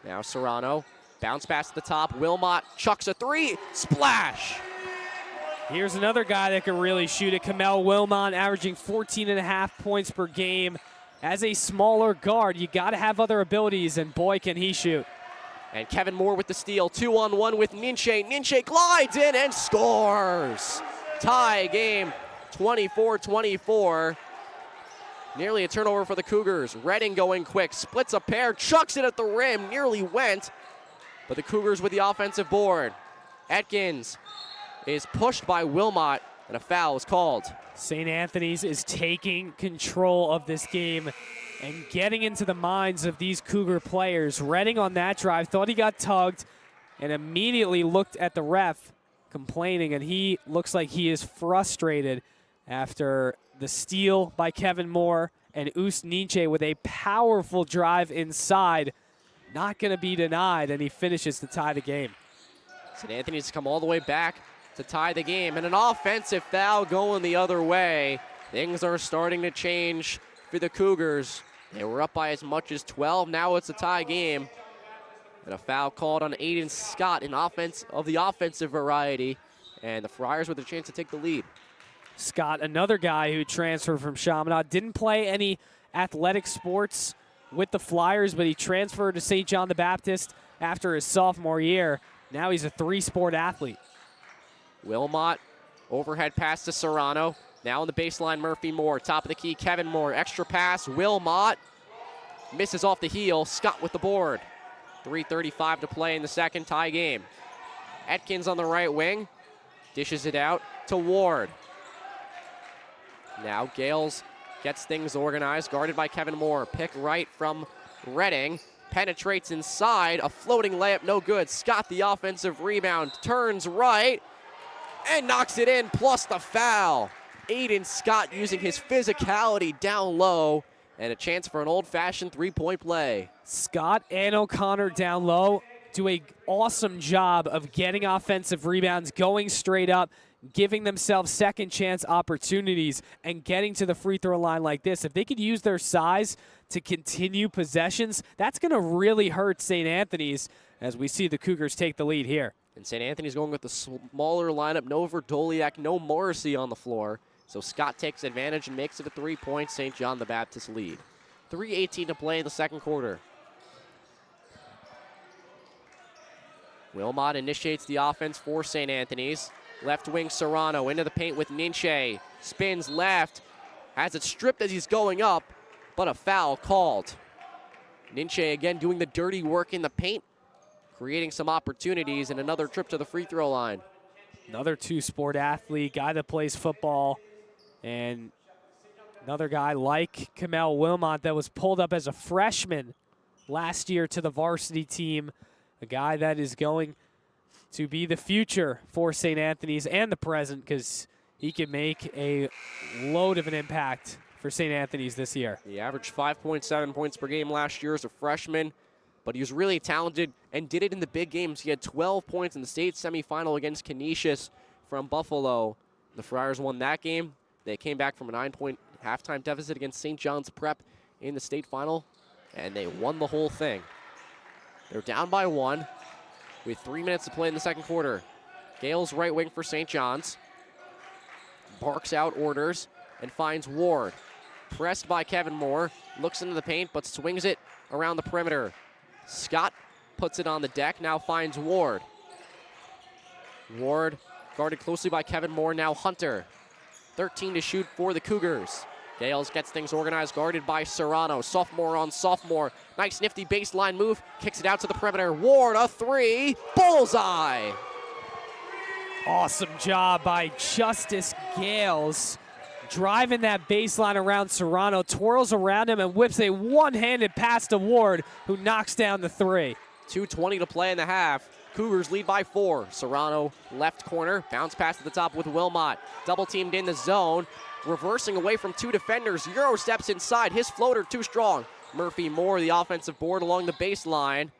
Speaker 2: Now Serrano, bounce pass to the top. Wilmot chucks a three, splash!
Speaker 3: Here's another guy that can really shoot it. Kamel Wilmot, averaging 14.5 points per game. As a smaller guard, you got to have other abilities, and boy, can he shoot.
Speaker 2: And Kevin Moore with the steal, 2-on-1 with Ninche. Ninche glides in and scores. Tie game, 24-24. Nearly a turnover for the Cougars. Redding going quick, splits a pair, chucks it at the rim, nearly went. But the Cougars with the offensive board. Atkins is pushed by Wilmot, and a foul is called.
Speaker 3: St. Anthony's is taking control of this game and getting into the minds of these Cougar players. Redding on that drive thought he got tugged and immediately looked at the ref complaining, and he looks like he is frustrated after the steal by Kevin Moore and Us Ninche with a powerful drive inside. Not going to be denied, and he finishes to tie the game.
Speaker 2: St. Anthony's come all the way back to tie the game, and an offensive foul going the other way. Things are starting to change for the Cougars. They were up by as much as 12. Now it's a tie game. And a foul called on Aiden Scott in offense of the offensive variety. And the Friars with a chance to take the lead.
Speaker 3: Scott, another guy who transferred from Chaminade, didn't play any athletic sports with the Flyers, but he transferred to St. John the Baptist after his sophomore year. Now he's a three-sport athlete.
Speaker 2: Wilmot, overhead pass to Serrano. Now on the baseline, Murphy Moore. Top of the key, Kevin Moore. Extra pass, Wilmot. Misses off the heel. Scott with the board. 3:35 to play in the second, tie game. Atkins on the right wing. Dishes it out to Ward. Now Gales gets things organized. Guarded by Kevin Moore. Pick right from Redding. Penetrates inside. A floating layup, no good. Scott, the offensive rebound. Turns right. And knocks it in, plus the foul. Aiden Scott using his physicality down low, and a chance for an old-fashioned three-point play.
Speaker 3: Scott and O'Connor down low do an awesome job of getting offensive rebounds, going straight up, giving themselves second chance opportunities, and getting to the free throw line like this. If they could use their size to continue possessions, that's going to really hurt St. Anthony's as we see the Cougars take the lead here.
Speaker 2: And St. Anthony's going with the smaller lineup. No Verdoliak, no Morrissey on the floor. So Scott takes advantage and makes it a 3-point St. John the Baptist lead. 3:18 to play in the second quarter. Wilmot initiates the offense for St. Anthony's. Left wing Serrano into the paint with Ninche. Spins left. Has it stripped as he's going up, but a foul called. Ninche again doing the dirty work in the paint, creating some opportunities, and another trip to the free throw line.
Speaker 3: Another two-sport athlete, guy that plays football, and another guy like Kamel Wilmot that was pulled up as a freshman last year to the varsity team, a guy that is going to be the future for St. Anthony's and the present, because he can make a load of an impact for St. Anthony's this year.
Speaker 2: He averaged 5.7 points per game last year as a freshman, but he was really talented and did it in the big games. He had 12 points in the state semifinal against Canisius from Buffalo. The Friars won that game. They came back from a 9-point halftime deficit against St. John's Prep in the state final, and they won the whole thing. They're down by 1 with 3 minutes to play in the second quarter. Gales right wing for St. John's. Barks out orders and finds Ward. Pressed by Kevin Moore. Looks into the paint but swings it around the perimeter. Scott puts it on the deck, now finds Ward. Ward guarded closely by Kevin Moore, now Hunter. 13 to shoot for the Cougars. Gales gets things organized, guarded by Serrano. Sophomore on sophomore. Nice nifty baseline move. Kicks it out to the perimeter. Ward, a three. Bullseye.
Speaker 3: Awesome job by Justice Gales. Driving that baseline around Serrano. Twirls around him and whips a one-handed pass to Ward, who knocks down the three.
Speaker 2: 2:20 to play in the half. Cougars lead by 4. Serrano left corner. Bounce pass to the top with Wilmot. Double teamed in the zone. Reversing away from 2 defenders. Euro steps inside. His floater too strong. Murphy Moore, the offensive board along the baseline.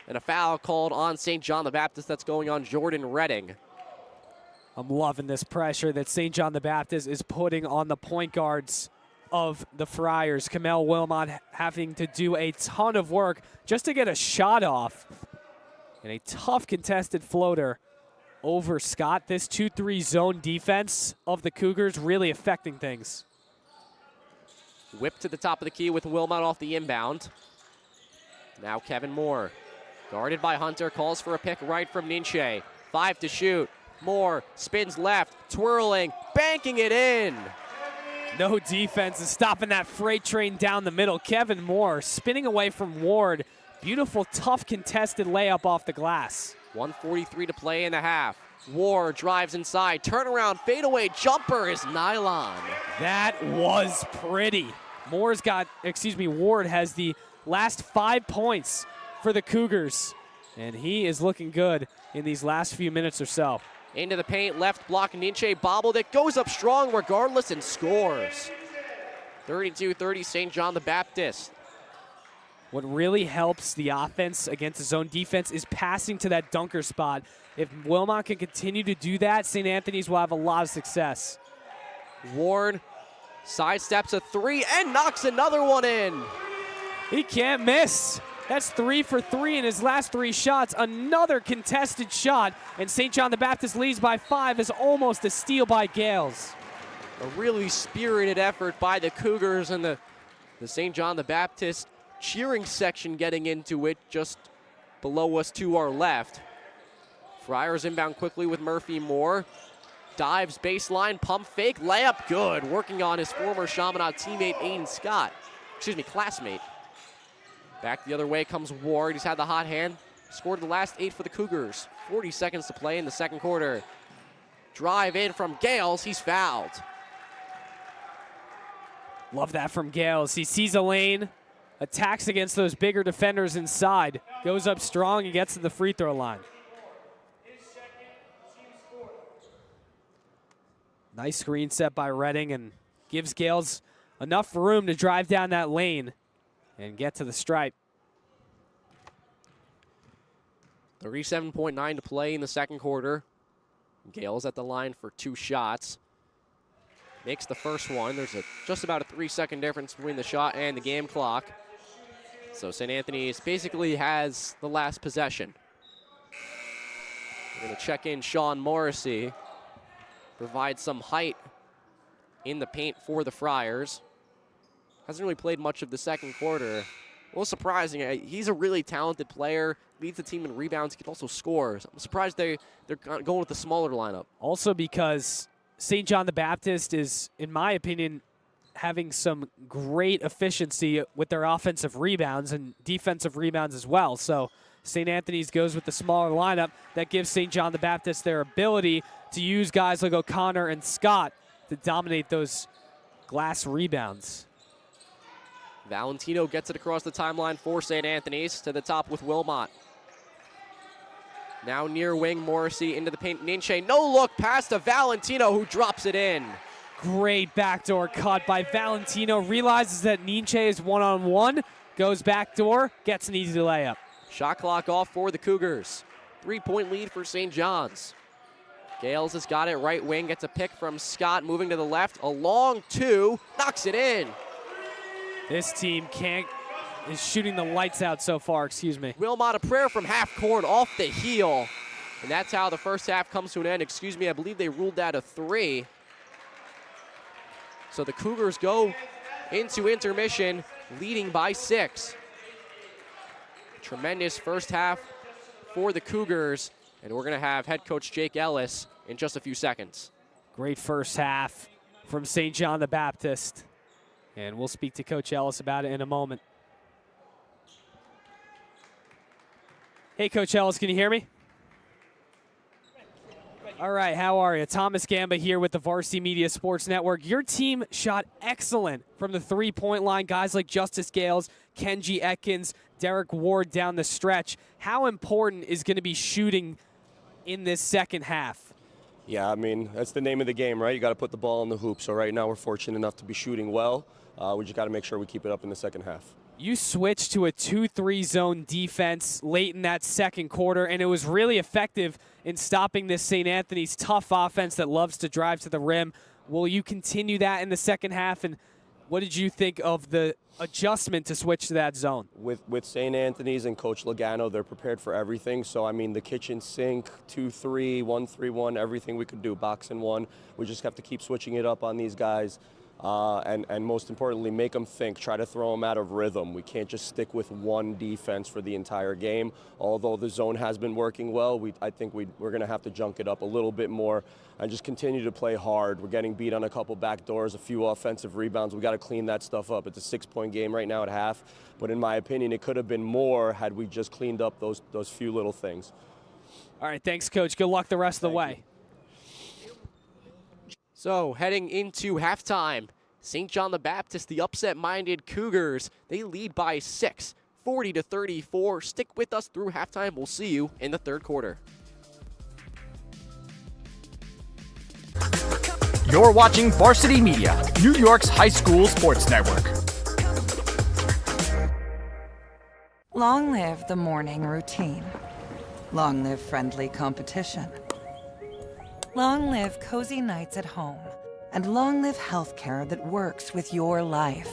Speaker 2: And a foul called on St. John the Baptist. That's going on Jordan Redding.
Speaker 3: I'm loving this pressure that St. John the Baptist is putting on the point guards of the Friars. Kamel Wilmot having to do a ton of work just to get a shot off. And a tough contested floater over Scott. This 2-3 zone defense of the Cougars really affecting things.
Speaker 2: Whip to the top of the key with Wilmot off the inbound. Now Kevin Moore, guarded by Hunter, calls for a pick right from Ninche. 5 to shoot. Moore spins left, twirling, banking it in.
Speaker 3: No defense is stopping that freight train down the middle. Kevin Moore spinning away from Ward. Beautiful, tough, contested layup off the glass.
Speaker 2: 1:43 to play in the half. Ward drives inside, turnaround, fadeaway jumper is nylon.
Speaker 3: That was pretty. Ward has the last 5 points for the Cougars, and he is looking good in these last few minutes or so.
Speaker 2: Into the paint, left block, Ninche bobbled it, goes up strong regardless and scores. 32-30 St. John the Baptist.
Speaker 3: What really helps the offense against the zone defense is passing to that dunker spot. If Wilmot can continue to do that, St. Anthony's will have a lot of success.
Speaker 2: Ward sidesteps a three and knocks another one in.
Speaker 3: He can't miss. That's 3 for 3 in his last 3 shots. Another contested shot, and St. John the Baptist leads by 5 is almost a steal by Gales.
Speaker 2: A really spirited effort by the Cougars and the St. John the Baptist cheering section getting into it just below us to our left. Friars inbound quickly with Murphy Moore. Dives baseline, pump fake, layup good. Working on his former Chaminade teammate, Aiden Scott. Classmate. Back the other way comes Ward. He's had the hot hand. Scored the last 8 for the Cougars. 40 seconds to play in the second quarter. Drive in from Gales. He's fouled.
Speaker 3: Love that from Gales. He sees a lane, attacks against those bigger defenders inside, goes up strong and gets to the free throw line. Nice screen set by Redding and gives Gales enough room to drive down that lane and get to the stripe.
Speaker 2: 37.9 to play in the second quarter. Gales at the line for 2 shots. Makes the first one. There's just about a 3-second difference between the shot and the game clock. So St. Anthony's basically has the last possession. We're going to check in Sean Morrissey. Provide some height in the paint for the Friars. Hasn't really played much of the second quarter. little surprising. He's a really talented player, leads the team in rebounds, he can also score. So I'm surprised they're going with the smaller lineup.
Speaker 3: Also because St. John the Baptist is, in my opinion, having some great efficiency with their offensive rebounds and defensive rebounds as well. So St. Anthony's goes with the smaller lineup. That gives St. John the Baptist their ability to use guys like O'Connor and Scott to dominate those glass rebounds.
Speaker 2: Valentino gets it across the timeline for St. Anthony's to the top with Wilmot. Now near wing, Morrissey into the paint. Ninche, no look pass to Valentino, who drops it in.
Speaker 3: Great backdoor cut by Valentino. Realizes that Ninche is one-on-one, goes backdoor, gets an easy layup.
Speaker 2: Shot clock off for the Cougars. 3-point lead for St. John's. Gales has got it right wing, gets a pick from Scott, moving to the left, a long two, knocks it in.
Speaker 3: This team is shooting the lights out so far, excuse me.
Speaker 2: Wilmot, a prayer from half court off the heel. And that's how the first half comes to an end. Excuse me, I believe they ruled that a 3. So the Cougars go into intermission, leading by 6. Tremendous first half for the Cougars. And we're going to have head coach Jake Ellis in just a few seconds.
Speaker 3: Great first half from St. John the Baptist. And we'll speak to Coach Ellis about it in a moment. Hey, Coach Ellis, can you hear me? All right, how are you? Thomas Gamba here with the Varsity Media Sports Network. Your team shot excellent from the three-point line. Guys like Justice Gales, Kenji Atkins, Derek Ward down the stretch. How important is going to be shooting in this second half?
Speaker 6: Yeah, I mean, that's the name of the game, right? You got to put the ball in the hoop. So right now we're fortunate enough to be shooting well. We just got to make sure we keep it up in the second half.
Speaker 3: You switched to a 2-3 zone defense late in that second quarter, and it was really effective in stopping this St. Anthony's tough offense that loves to drive to the rim. Will you continue that in the second half, and what did you think of the adjustment to switch to that zone?
Speaker 6: With St. Anthony's and Coach Logano, they're prepared for everything. So, I mean, the kitchen sink, 2-3, 1-3-1, everything we could do, box and one. We just have to keep switching it up on these guys. And most importantly, make them think, try to throw them out of rhythm. We can't just stick with one defense for the entire game. Although the zone has been working well, I think we're going to have to junk it up a little bit more and just continue to play hard. We're getting beat on a couple back doors, a few offensive rebounds. We got to clean that stuff up. It's a 6-point game right now at half, but in my opinion, it could have been more had we just cleaned up those few little things.
Speaker 3: All right, thanks, Coach. Good luck the rest of the way.
Speaker 2: So heading into halftime, St. John the Baptist, the upset-minded Cougars, they lead by 6, 40-34. Stick with us through halftime. We'll see you in the third quarter.
Speaker 4: You're watching Varsity Media, New York's high school sports network.
Speaker 1: Long live the morning routine. Long live friendly competition. Long live cozy nights at home. And long live healthcare that works with your life.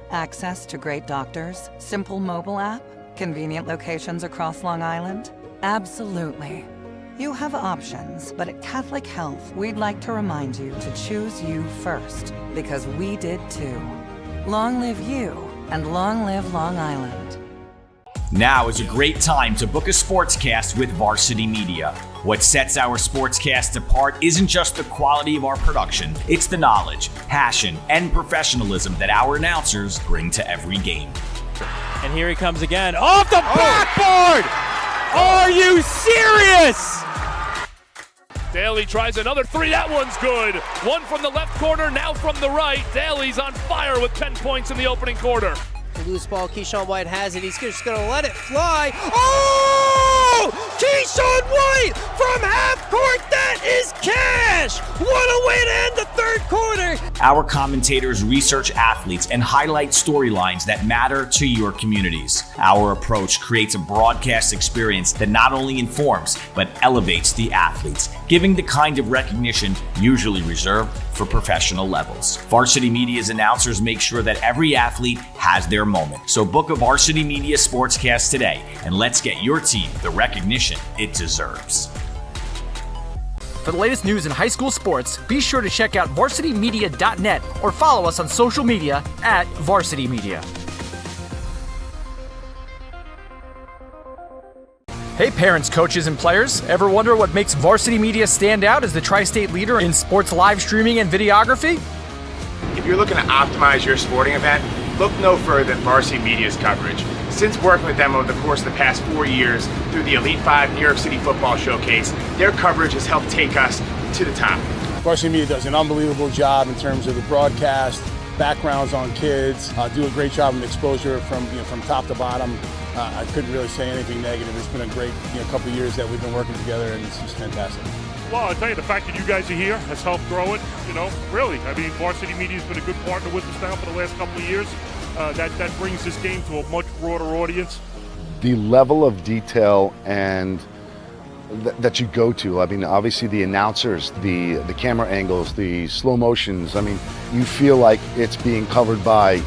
Speaker 1: Access to great doctors, simple mobile app, convenient locations across Long Island? Absolutely. You have options, but at Catholic Health, we'd like to remind you to choose you first, because we did too. Long live you, and long live Long Island.
Speaker 4: Now is a great time to book a sportscast with Varsity Media. What sets our sportscast apart isn't just the quality of our production, it's the knowledge, passion, and professionalism that our announcers bring to every game.
Speaker 7: And here he comes again. Off the backboard! Are you serious?
Speaker 8: Daly tries another three. That one's good. One from the left corner, now from the right. Daly's on fire with 10 points in the opening quarter.
Speaker 9: Loose ball, Keyshawn White has it. He's just going to let it fly. Oh! Keyshawn White from half court. That is cash. What a way to end the third quarter.
Speaker 4: Our commentators research athletes and highlight storylines that matter to your communities. Our approach creates a broadcast experience that not only informs, but elevates the athletes, giving the kind of recognition usually reserved for professional levels. Varsity Media's announcers make sure that every athlete has their moment. So book a Varsity Media Sportscast today, and let's get your team the recognition it deserves.
Speaker 10: For the latest news in high school sports, be sure to check out varsitymedia.net or follow us on social media at Varsity Media. Hey parents, coaches, and players. Ever wonder what makes Varsity Media stand out as the tri-state leader in sports live streaming and videography?
Speaker 11: If you're looking to optimize your sporting event, look no further than Varsity Media's coverage. Since working with them over the course of the past 4 years through the Elite 5 New York City Football Showcase, their coverage has helped take us to the top.
Speaker 12: Varsity Media does an unbelievable job in terms of the broadcast, backgrounds on kids, do a great job of exposure from top to bottom. I couldn't really say anything negative. It's been a great couple of years that we've been working together, and it's just fantastic.
Speaker 8: Well, I'll tell you, the fact that you guys are here has helped grow it, really. I mean, Varsity Media's been a good partner with us now for the last couple of years. That brings this game to a much broader audience.
Speaker 13: The level of detail and that you go to, I mean, obviously the announcers, the camera angles, the slow motions, I mean, you feel like it's being covered by,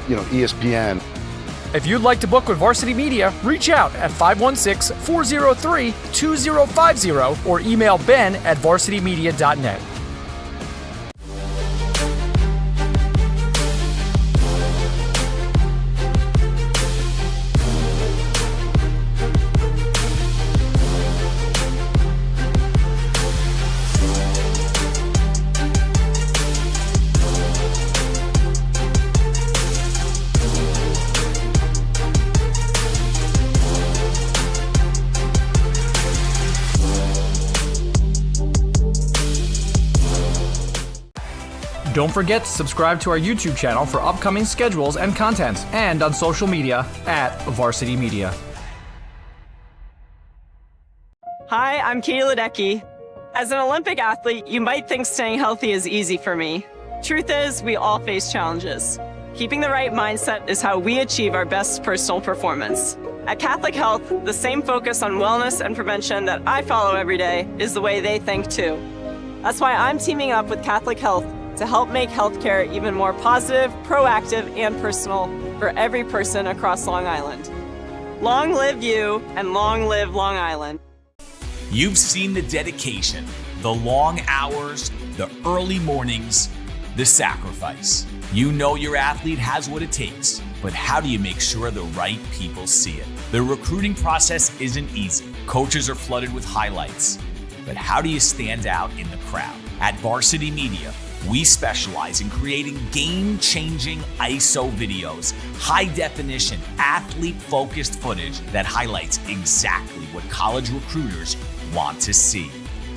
Speaker 13: ESPN.
Speaker 10: If you'd like to book with Varsity Media, reach out at 516-403-2050 or email ben@varsitymedia.net. Don't forget to subscribe to our YouTube channel for upcoming schedules and content, and on social media @Varsity Media.
Speaker 5: Hi, I'm Katie Ledecky. As an Olympic athlete, you might think staying healthy is easy for me. Truth is, we all face challenges. Keeping the right mindset is how we achieve our best personal performance. At Catholic Health, the same focus on wellness and prevention that I follow every day is the way they think too. That's why I'm teaming up with Catholic Health to help make healthcare even more positive, proactive, and personal for every person across Long Island. Long live you, and long live Long Island.
Speaker 4: You've seen the dedication, the long hours, the early mornings, the sacrifice. You know your athlete has what it takes, but how do you make sure the right people see it? The recruiting process isn't easy. Coaches are flooded with highlights, but how do you stand out in the crowd? At Varsity Media, we specialize in creating game-changing ISO videos, high-definition, athlete-focused footage that highlights exactly what college recruiters want to see.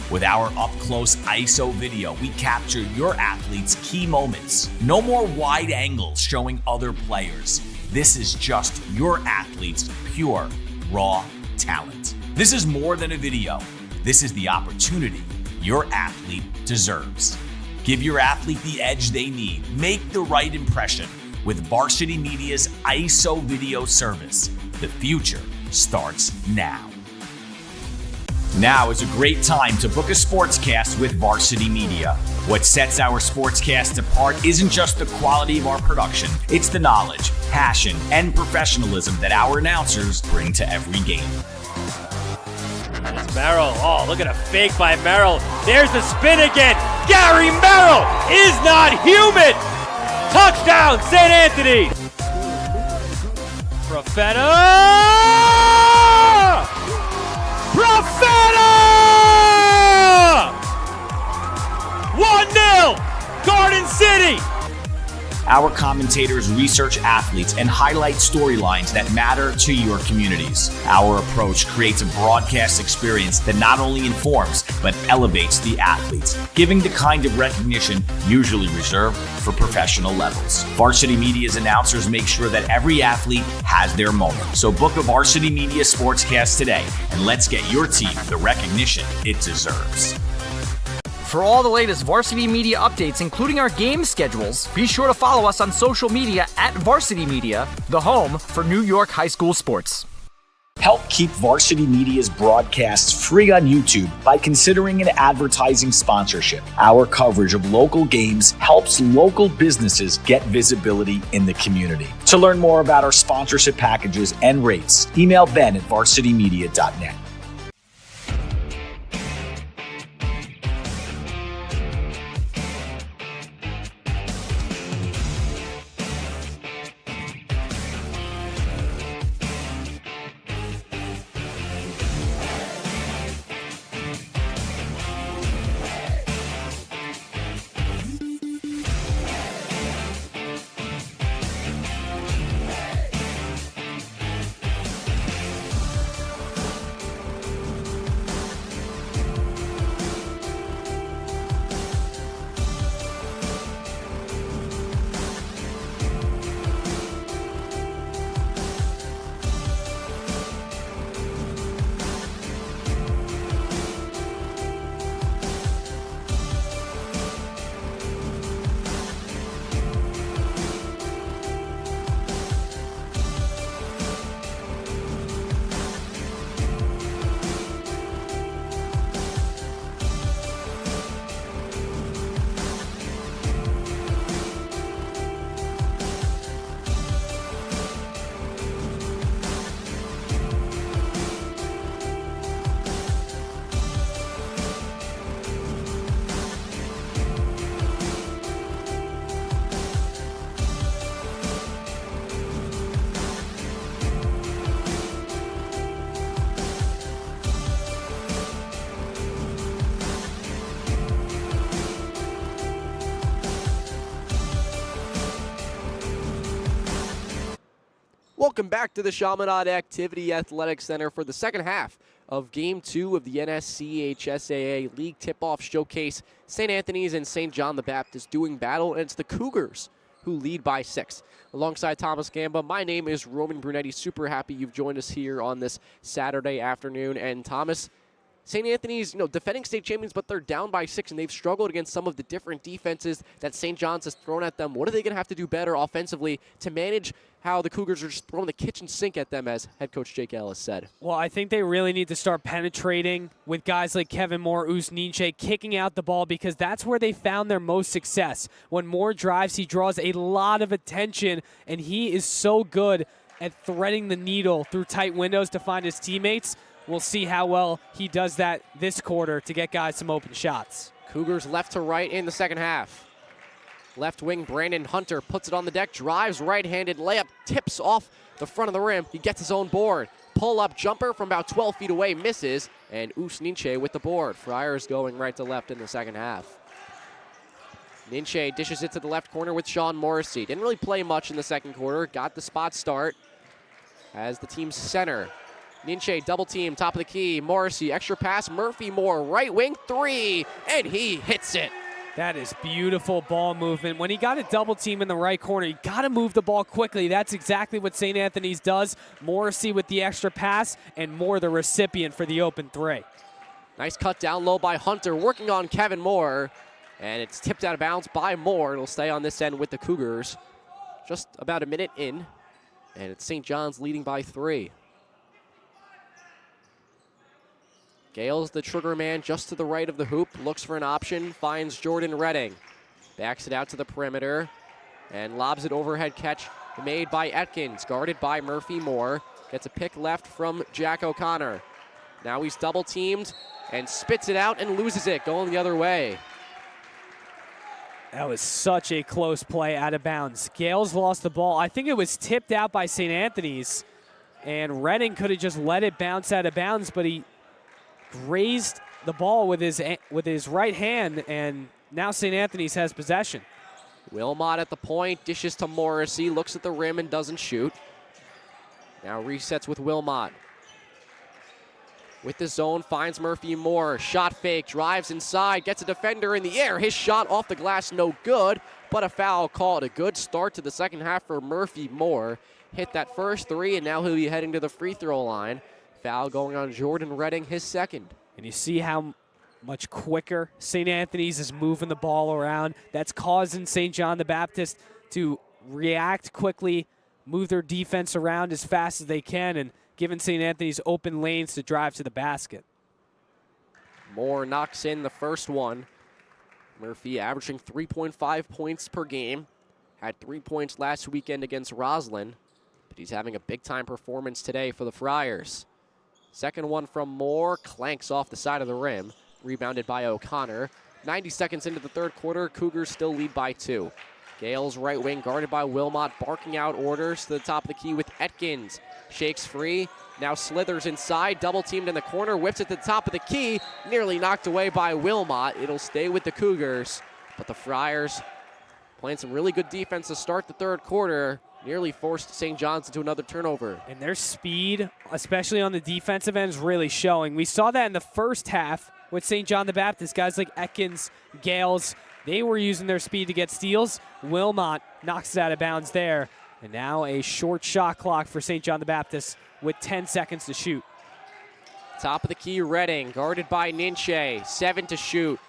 Speaker 4: With our up-close ISO video, we capture your athletes' key moments. No more wide angles showing other players. This is just your athlete's pure, raw talent. This is more than a video. This is the opportunity your athlete deserves. Give your athlete the edge they need. Make the right impression with Varsity Media's ISO video service. The future starts now. Now is a great time to book a sportscast with Varsity Media. What sets our sportscast apart isn't just the quality of our production, it's the knowledge, passion, and professionalism that our announcers bring to every game.
Speaker 7: It's Merrill. Oh, look at a fake by Merrill. There's the spin again. Gary Merrill is not human. Touchdown, St. Anthony. Profeta! 1-0, Garden City.
Speaker 4: Our commentators research athletes and highlight storylines that matter to your communities. Our approach creates a broadcast experience that not only informs, but elevates the athletes, giving the kind of recognition usually reserved for professional levels. Varsity Media's announcers make sure that every athlete has their moment. So book a Varsity Media Sportscast today, and let's get your team the recognition it deserves.
Speaker 10: For all the latest Varsity Media updates, including our game schedules, be sure to follow us on social media @Varsity Media, the home for New York high school sports.
Speaker 4: Help keep Varsity Media's broadcasts free on YouTube by considering an advertising sponsorship. Our coverage of local games helps local businesses get visibility in the community. To learn more about our sponsorship packages and rates, email ben@varsitymedia.net.
Speaker 2: Welcome back to the Chaminade Activity Athletic Center for the second half of Game 2 of the NSCHSAA League Tip-Off Showcase. St. Anthony's and St. John the Baptist doing battle, and it's the Cougars who lead by 6. Alongside Thomas Gamba, my name is Roman Brunetti. Super happy you've joined us here on this Saturday afternoon. And Thomas, St. Anthony's, defending state champions, but they're down by 6, and they've struggled against some of the different defenses that St. John's has thrown at them. What are they going to have to do better offensively to manage how the Cougars are just throwing the kitchen sink at them, as head coach Jake Ellis said?
Speaker 3: Well, I think they really need to start penetrating with guys like Kevin Moore, Oos Ninche, kicking out the ball, because that's where they found their most success. When Moore drives, he draws a lot of attention, and he is so good at threading the needle through tight windows to find his teammates. We'll see how well he does that this quarter to get guys some open shots.
Speaker 2: Cougars left to right in the second half. Left wing Brandon Hunter puts it on the deck, drives right-handed layup, tips off the front of the rim. He gets his own board. Pull-up jumper from about 12 feet away, misses, and Oos Ninche with the board. Friars going right to left in the second half. Ninche dishes it to the left corner with Sean Morrissey. Didn't really play much in the second quarter. Got the spot start as the team's center. Ninche double team, top of the key. Morrissey, extra pass. Murphy Moore, right wing, 3, and he hits it.
Speaker 3: That is beautiful ball movement. When he got a double team in the right corner, you got to move the ball quickly. That's exactly what St. Anthony's does. Morrissey with the extra pass, and Moore the recipient for the open 3.
Speaker 2: Nice cut down low by Hunter, working on Kevin Moore, and it's tipped out of bounds by Moore. It'll stay on this end with the Cougars. Just about a minute in, and it's St. John's leading by 3. Gale's the trigger man just to the right of the hoop, looks for an option, finds Jordan Redding. Backs it out to the perimeter and lobs it overhead catch made by Atkins, guarded by Murphy Moore. Gets a pick left from Jack O'Connor. Now he's double teamed and spits it out and loses it, going the other way.
Speaker 3: That was such a close play out of bounds. Gale's lost the ball. I think it was tipped out by St. Anthony's, and Redding could have just let it bounce out of bounds, but he grazed the ball with his right hand, and now St. Anthony's has possession.
Speaker 2: Wilmot at the point, dishes to Morrissey, looks at the rim and doesn't shoot. Now resets with Wilmot. With the zone, finds Murphy Moore. Shot fake, drives inside, gets a defender in the air. His shot off the glass, no good, but a foul called. A good start to the second half for Murphy Moore. Hit that first 3, and now he'll be heading to the free throw line. Foul going on Jordan Redding, his second.
Speaker 3: And you see how much quicker St. Anthony's is moving the ball around. That's causing St. John the Baptist to react quickly, move their defense around as fast as they can, and giving St. Anthony's open lanes to drive to the basket.
Speaker 2: Moore knocks in the first one. Murphy averaging 3.5 points per game. Had 3 points last weekend against Roslyn, but he's having a big-time performance today for the Friars. Second one from Moore, clanks off the side of the rim, rebounded by O'Connor. 90 seconds into the third quarter, Cougars still lead by 2. Gale's right wing guarded by Wilmot, barking out orders to the top of the key with Atkins. Shakes free, now slithers inside, double teamed in the corner, whips it to the top of the key, nearly knocked away by Wilmot. It'll stay with the Cougars, but the Friars playing some really good defense to start the third quarter. Nearly forced St. John's into another turnover.
Speaker 3: And their speed, especially on the defensive end, is really showing. We saw that in the first half with St. John the Baptist. Guys like Atkins, Gales, they were using their speed to get steals. Wilmot knocks it out of bounds there. And now a short shot clock for St. John the Baptist with 10 seconds to shoot.
Speaker 2: Top of the key, Redding, guarded by Ninche. 7 to shoot.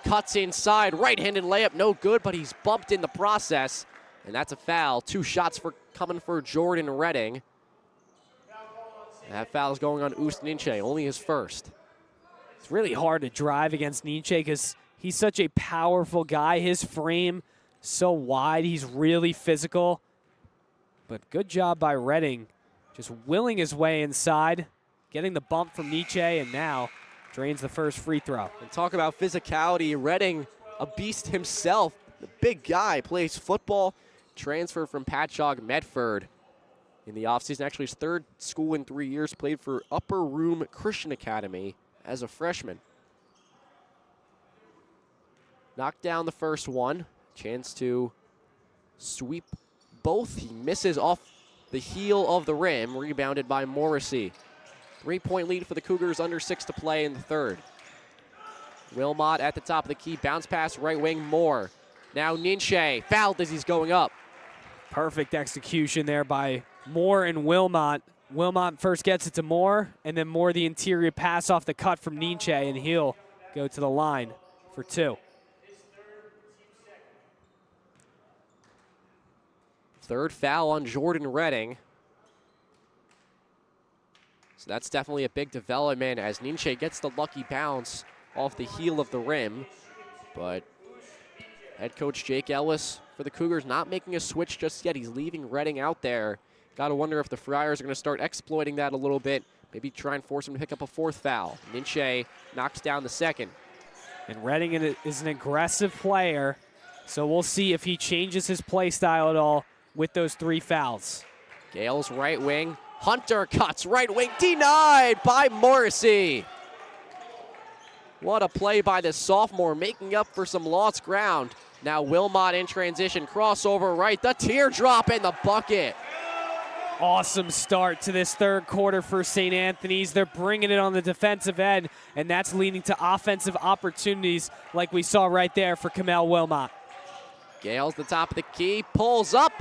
Speaker 2: Cuts inside, right-handed layup, no good, but he's bumped in the process. And that's a foul. 2 shots coming for Jordan Redding. That foul is going on Oos Ninche, only his first.
Speaker 3: It's really hard to drive against Ninche because he's such a powerful guy. His frame so wide, he's really physical. But good job by Redding, just willing his way inside, getting the bump from Ninche, and now drains the first free throw.
Speaker 2: And talk about physicality. Redding, a beast himself. The big guy, plays football. Transferred from Patchogue Medford in the offseason. Actually, his third school in 3 years. Played for Upper Room Christian Academy as a freshman. Knocked down the first one. Chance to sweep both. He misses off the heel of the rim, rebounded by Morrissey. 3-point lead for the Cougars, under 6 to play in the third. Wilmot at the top of the key, bounce pass right wing, Moore. Now Ninche, fouled as he's going up.
Speaker 3: Perfect execution there by Moore and Wilmot. Wilmot first gets it to Moore, and then Moore the interior pass off the cut from Ninche, and he'll go to the line for 2.
Speaker 2: Third foul on Jordan Redding. So that's definitely a big development as Ninche gets the lucky bounce off the heel of the rim. But head coach Jake Ellis for the Cougars not making a switch just yet. He's leaving Redding out there. Got to wonder if the Friars are going to start exploiting that a little bit. Maybe try and force him to pick up a 4th foul. Ninche knocks down the 2nd.
Speaker 3: And Redding is an aggressive player, so we'll see if he changes his play style at all with those 3 fouls.
Speaker 2: Gales right wing. Hunter cuts right wing, denied by Morrissey. What a play by the sophomore, making up for some lost ground. Now Wilmot in transition, crossover right, the teardrop in the bucket.
Speaker 3: Awesome start to this third quarter for St. Anthony's. They're bringing it on the defensive end, and that's leading to offensive opportunities like we saw right there for Kamel Wilmot.
Speaker 2: Gales the top of the key, pulls up,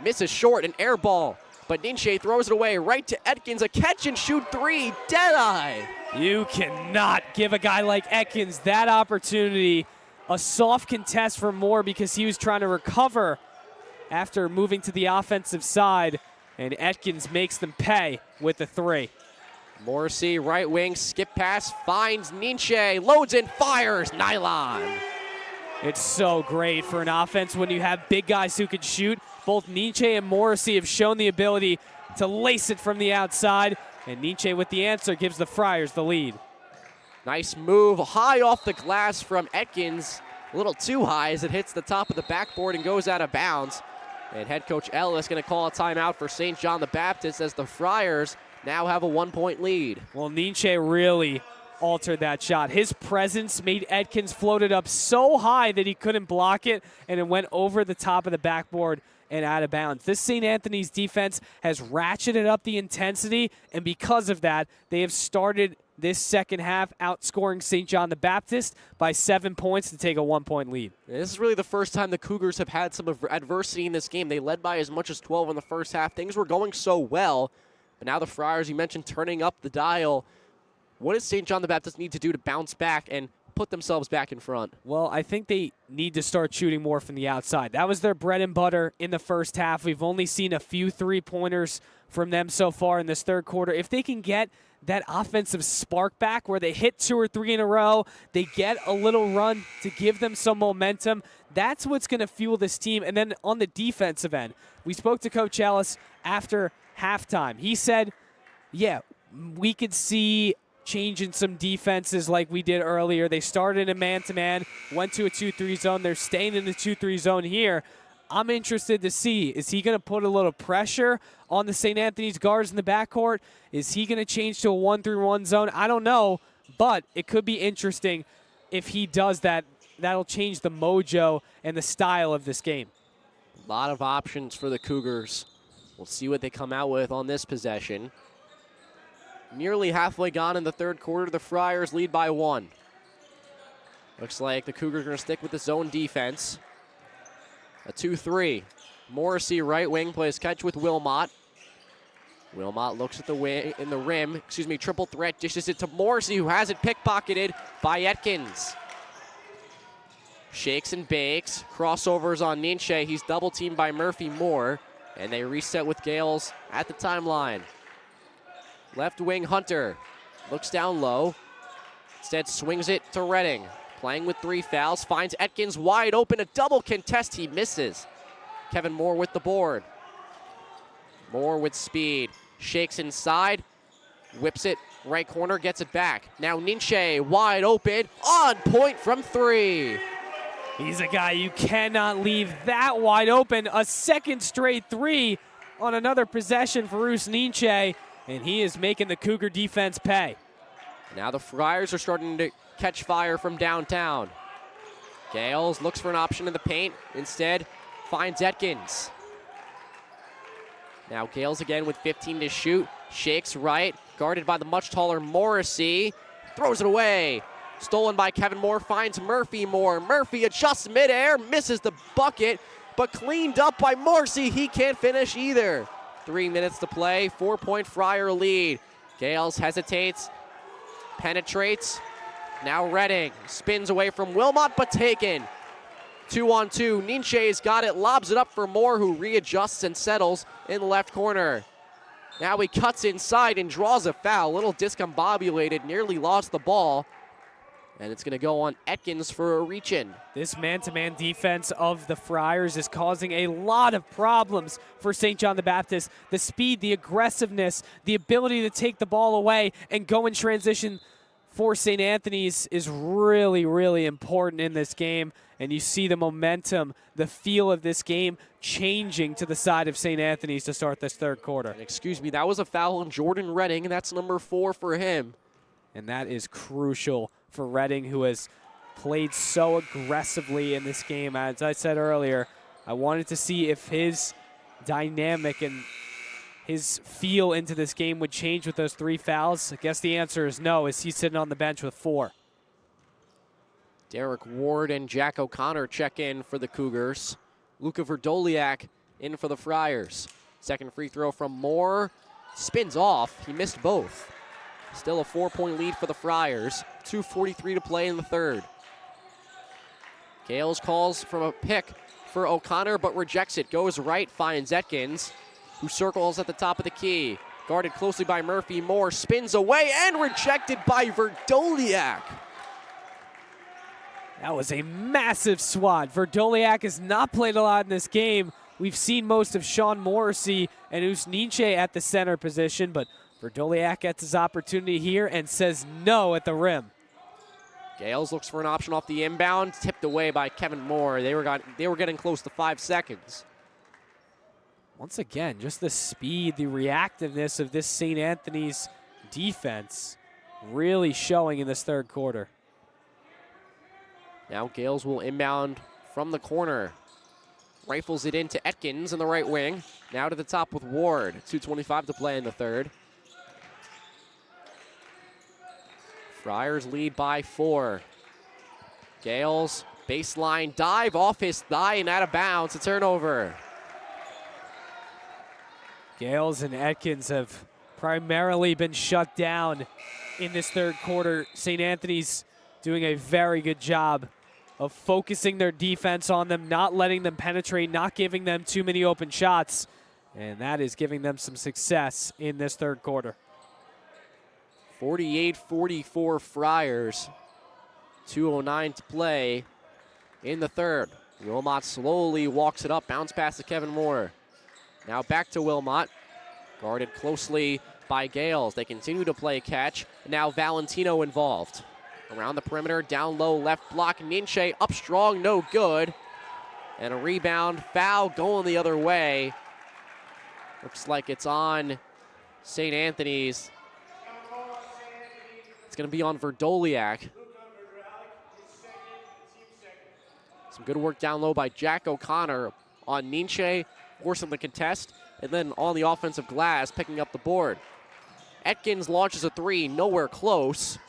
Speaker 2: misses short, an air ball. But Ninche throws it away right to Etkins, a catch and shoot 3, dead-eye.
Speaker 3: You cannot give a guy like Etkins that opportunity. A soft contest for Moore because he was trying to recover after moving to the offensive side, and Etkins makes them pay with the 3.
Speaker 2: Morrissey, right wing, skip pass, finds Ninche, loads and fires, nylon.
Speaker 3: It's so great for an offense when you have big guys who can shoot. Both Ninche and Morrissey have shown the ability to lace it from the outside, and Ninche with the answer gives the Friars the lead.
Speaker 2: Nice move, high off the glass from Etkins. A little too high as it hits the top of the backboard and goes out of bounds. And head coach Ellis going to call a timeout for St. John the Baptist as the Friars now have a 1-point lead.
Speaker 3: Well, Ninche really altered that shot. His presence made Etkins float it up so high that he couldn't block it, and it went over the top of the backboard and out of bounds. This St. Anthony's defense has ratcheted up the intensity, and because of that, they have started this second half outscoring St. John the Baptist by 7 points to take a 1-point lead.
Speaker 2: This is really the first time the Cougars have had some adversity in this game. They led by as much as 12 in the first half. Things were going so well, but now the Friars, you mentioned, turning up the dial. What does St. John the Baptist need to do to bounce back and put themselves back in front?
Speaker 3: Well, I think they need to start shooting more from the outside. That was their bread and butter in the first half. We've only seen a few 3-pointers from them so far in this third quarter. If they can get that offensive spark back where they hit 2 or 3 in a row, they get a little run to give them some momentum, that's what's going to fuel this team. And then on the defensive end, we spoke to Coach Ellis after halftime. He said, yeah, we could see changing some defenses like we did earlier. They started a man-to-man, went to a 2-3 zone. They're staying in the 2-3 zone here. I'm interested to see, is he going to put a little pressure on the St. Anthony's guards in the backcourt? Is he going to change to a 1-3-1 zone? I don't know, but it could be interesting if he does that. That'll change the mojo and the style of this game.
Speaker 2: A lot of options for the Cougars. We'll see what they come out with on this possession. Nearly halfway gone in the third quarter, the Friars lead by 1. Looks like the Cougars are going to stick with the zone defense. A 2-3. Morrissey, right wing, plays catch with Wilmot. Wilmot looks at the wing in the rim. Triple threat, dishes it to Morrissey, who has it pickpocketed by Etkins. Shakes and bakes. Crossovers on Ninche. He's double teamed by Murphy Moore. And they reset with Gales at the timeline. Left wing Hunter looks down low. Instead swings it to Redding. Playing with 3 fouls, finds Etkins wide open, a double contest, he misses. Kevin Moore with the board. Moore with speed, shakes inside, whips it, right corner, gets it back. Now Ninche wide open, on point from 3.
Speaker 3: He's a guy you cannot leave that wide open. A second straight 3 on another possession for Roos Ninche, and he is making the Cougar defense pay.
Speaker 2: Now the Friars are starting to catch fire from downtown. Gales looks for an option in the paint. Instead, finds Etkins. Now Gales again with 15 to shoot. Shakes right, guarded by the much taller Morrissey. Throws it away. Stolen by Kevin Moore, finds Murphy Moore. Murphy adjusts midair, misses the bucket, but cleaned up by Morrissey. He can't finish either. 3 minutes to play, 4-point Friar lead. Gales hesitates, penetrates. Now Redding spins away from Wilmot, but taken. 2-on-2, Ninche's got it, lobs it up for Moore, who readjusts and settles in the left corner. Now he cuts inside and draws a foul. A little discombobulated, nearly lost the ball. And it's going to go on Atkins for a reach-in.
Speaker 3: This man-to-man defense of the Friars is causing a lot of problems for St. John the Baptist. The speed, the aggressiveness, the ability to take the ball away and go in transition for St. Anthony's is really, really important in this game. And you see the momentum, the feel of this game changing to the side of St. Anthony's to start this third quarter.
Speaker 2: And excuse me, that was a foul on Jordan Redding, and that's number 4 for him.
Speaker 3: And that is crucial for Redding, who has played so aggressively in this game. As I said earlier, I wanted to see if his dynamic and his feel into this game would change with those 3 fouls. I guess the answer is no, as he's sitting on the bench with 4.
Speaker 2: Derek Ward and Jack O'Connor check in for the Cougars. Luka Verdoliak in for the Friars. Second free throw from Moore. Spins off. He missed both. Still a 4-point lead for the Friars. 2:43 to play in the third. Gales calls from a pick for O'Connor, but rejects it. Goes right, finds Atkins, who circles at the top of the key. Guarded closely by Murphy. Moore spins away and rejected by Verdoliak.
Speaker 3: That was a massive swat. Verdoliak has not played a lot in this game. We've seen most of Sean Morrissey and Usninche at the center position, but Verdoliak gets his opportunity here and says no at the rim.
Speaker 2: Gales looks for an option off the inbound, tipped away by Kevin Moore. They were getting close to 5 seconds.
Speaker 3: Once again, just the speed, the reactiveness of this St. Anthony's defense really showing in this third quarter.
Speaker 2: Now Gales will inbound from the corner. Rifles it into Atkins in the right wing. Now to the top with Ward. 2:25 to play in the third. Friars lead by 4. Gales, baseline dive off his thigh and out of bounds. A turnover.
Speaker 3: Gales and Atkins have primarily been shut down in this third quarter. St. Anthony's doing a very good job of focusing their defense on them, not letting them penetrate, not giving them too many open shots. And that is giving them some success in this third quarter.
Speaker 2: 48-44 Friars. 2:09 to play in the third. Wilmot slowly walks it up, bounce pass to Kevin Moore. Now back to Wilmot, guarded closely by Gales. They continue to play catch. Now Valentino involved. Around the perimeter, down low, left block. Ninche up strong, no good. And a rebound, foul going the other way. Looks like it's on St. Anthony's. It's going to be on Verdoliak. Some good work down low by Jack O'Connor on Ninche, forcing the contest, and then on the offensive glass, picking up the board. Atkins launches a 3, nowhere close.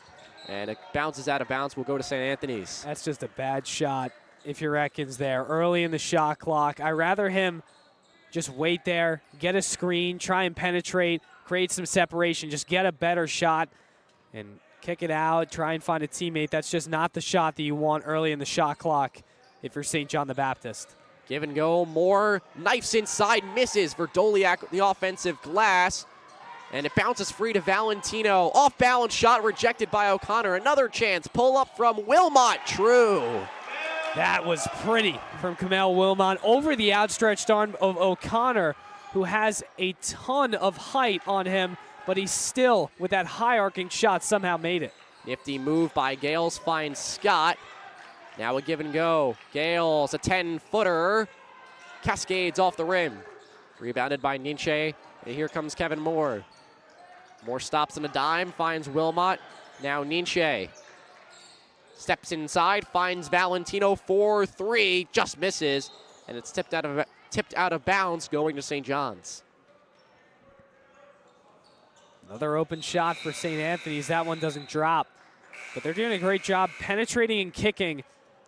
Speaker 2: And it bounces out of bounds. Will go to St. Anthony's.
Speaker 3: That's just a bad shot if you're Atkins there. Early in the shot clock. I'd rather him just wait there, get a screen, try and penetrate, create some separation, just get a better shot and kick it out, try and find a teammate. That's just not the shot that you want early in the shot clock if you're St. John the Baptist.
Speaker 2: Give and go. Moore knifes inside, misses. Verdoliak, the offensive glass. And it bounces free to Valentino. Off-balance shot rejected by O'Connor. Another chance. Pull up from Wilmot. True.
Speaker 3: That was pretty from Kamel Wilmot over the outstretched arm of O'Connor, who has a ton of height on him, but he still, with that high arcing shot, somehow made it.
Speaker 2: Nifty move by Gales, finds Scott. Now a give and go. Gales, a 10-footer. Cascades off the rim. Rebounded by Ninche. And here comes Kevin Moore. Moore stops in a dime, finds Wilmot. Now Ninche steps inside, finds Valentino for 3, just misses, and it's tipped out of bounds going to St. John's.
Speaker 3: Another open shot for St. Anthony's. That one doesn't drop. But they're doing a great job penetrating and kicking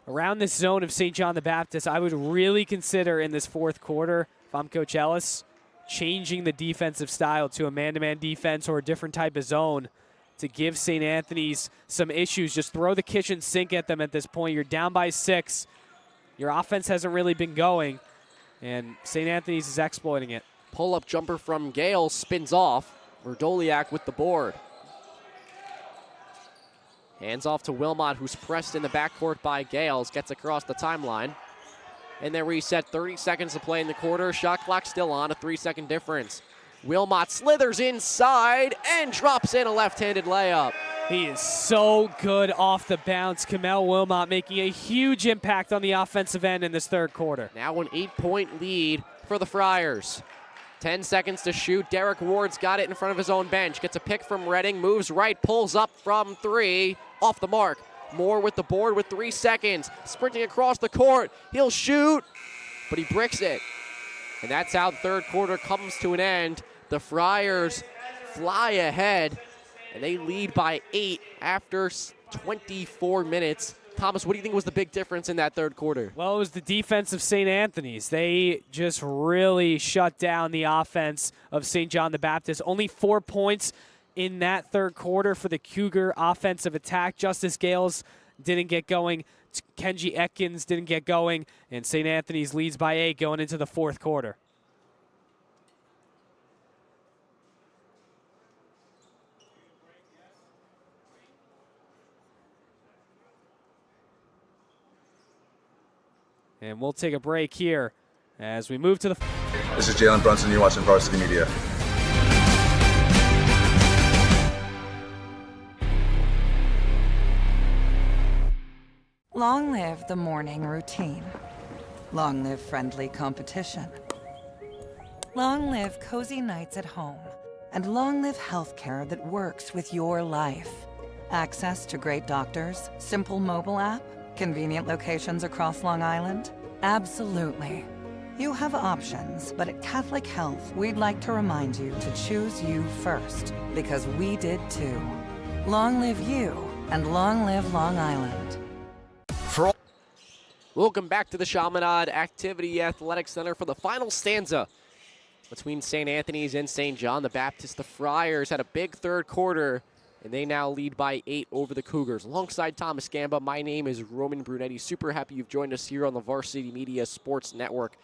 Speaker 3: around this zone of St. John the Baptist. I would really consider in this fourth quarter, if I'm Coach Ellis, changing the defensive style to a man-to-man defense or a different type of zone to give St. Anthony's some issues. Just throw the kitchen sink at them at this point. You're down by 6. Your offense hasn't really been going, and St. Anthony's is exploiting it.
Speaker 2: Pull-up jumper from Gale spins off. Verdoliak with the board. Hands off to Wilmot, who's pressed in the backcourt by Gales. Gets across the timeline. And then reset, 30 seconds to play in the quarter. Shot clock still on, a 3-second difference. Wilmot slithers inside and drops in a left-handed layup.
Speaker 3: He is so good off the bounce. Kamel Wilmot making a huge impact on the offensive end in this third quarter.
Speaker 2: Now an 8-point lead for the Friars. 10 seconds to shoot. Derek Ward's got it in front of his own bench. Gets a pick from Redding, moves right, pulls up from 3, off the mark. Moore with the board with 3 seconds. Sprinting across the court. He'll shoot, but he bricks it. And that's how the third quarter comes to an end. The Friars fly ahead, and they lead by 8 after 24 minutes. Thomas, what do you think was the big difference in that third quarter?
Speaker 3: Well, it was the defense of St. Anthony's. They just really shut down the offense of St. John the Baptist. Only 4 points in that third quarter for the Cougar offensive attack. Justice Gales didn't get going. Kenji Atkins didn't get going. And St. Anthony's leads by 8 going into the fourth quarter. And we'll take a break here as we move to the...
Speaker 14: This is Jalen Brunson. You're watching Varsity Media.
Speaker 1: Long live the morning routine. Long live friendly competition. Long live cozy nights at home. And long live healthcare that works with your life. Access to great doctors, simple mobile app, convenient locations across Long Island? Absolutely. You have options, but at Catholic Health, we'd like to remind you to choose you first, because we did too. Long live you, and long live Long Island.
Speaker 2: Welcome back to the Chaminade Activity Athletic Center for the final stanza between St. Anthony's and St. John the Baptist. The Friars had a big third quarter, and they now lead by 8 over the Cougars. Alongside Thomas Gamba, my name is Roman Brunetti. Super happy you've joined us here on the Varsity Media Sports Network.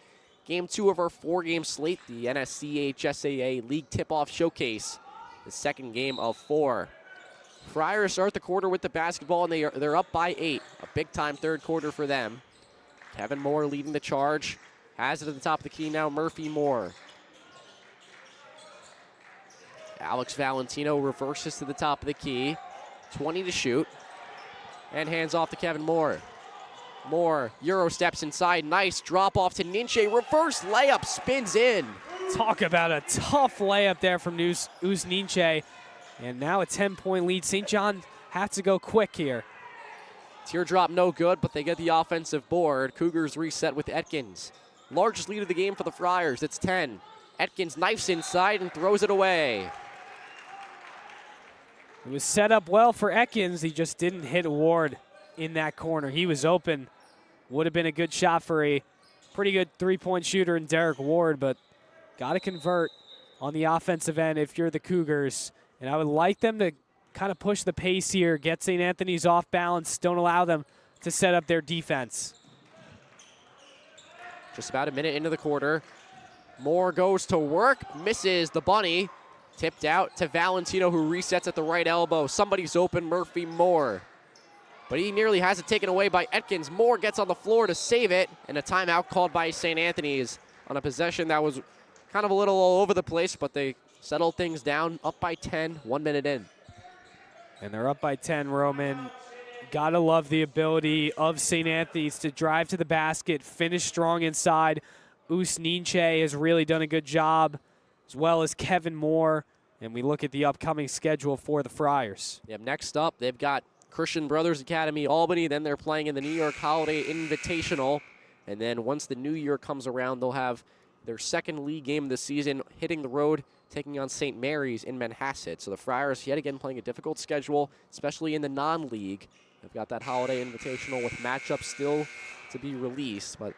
Speaker 2: Game 2 of our 4-game slate, the NSCHSAA League Tip-Off Showcase, the second game of 4. Friars start the quarter with the basketball, and they're up by 8. A big-time third quarter for them. Kevin Moore leading the charge. Has it at the top of the key now, Murphy Moore. Alex Valentino reverses to the top of the key. 20 to shoot. And hands off to Kevin Moore. Moore, Euro steps inside. Nice drop off to Ninche. Reverse layup, spins in.
Speaker 3: Talk about a tough layup there from Us Ninche. And now a 10-point lead. St. John have to go quick here.
Speaker 2: Teardrop no good, but they get the offensive board. Cougars reset with Atkins. Largest lead of the game for the Friars. It's 10. Atkins knifes inside and throws it away.
Speaker 3: It was set up well for Atkins. He just didn't hit Ward in that corner. He was open. Would have been a good shot for a pretty good three-point shooter in Derek Ward, but got to convert on the offensive end if you're the Cougars. And I would like them to kind of push the pace here, get St. Anthony's off balance, don't allow them to set up their defense.
Speaker 2: Just about a minute into the quarter. Moore goes to work, misses the bunny. Tipped out to Valentino, who resets at the right elbow. Somebody's open, Murphy Moore. But he nearly has it taken away by Atkins. Moore gets on the floor to save it, and a timeout called by St. Anthony's on a possession that was kind of a little all over the place, but they settled things down, up by 10, 1 minute in.
Speaker 3: And they're up by 10, Roman. Gotta love the ability of St. Anthony's to drive to the basket, finish strong inside. Us Ninche has really done a good job, as well as Kevin Moore. And we look at the upcoming schedule for the Friars.
Speaker 2: Yep, next up, they've got Christian Brothers Academy, Albany. Then they're playing in the New York Holiday Invitational. And then once the new year comes around, they'll have their second league game of the season, hitting the road, taking on St. Mary's in Manhasset. So the Friars yet again playing a difficult schedule, especially in the non-league. They've got that holiday invitational with matchups still to be released, but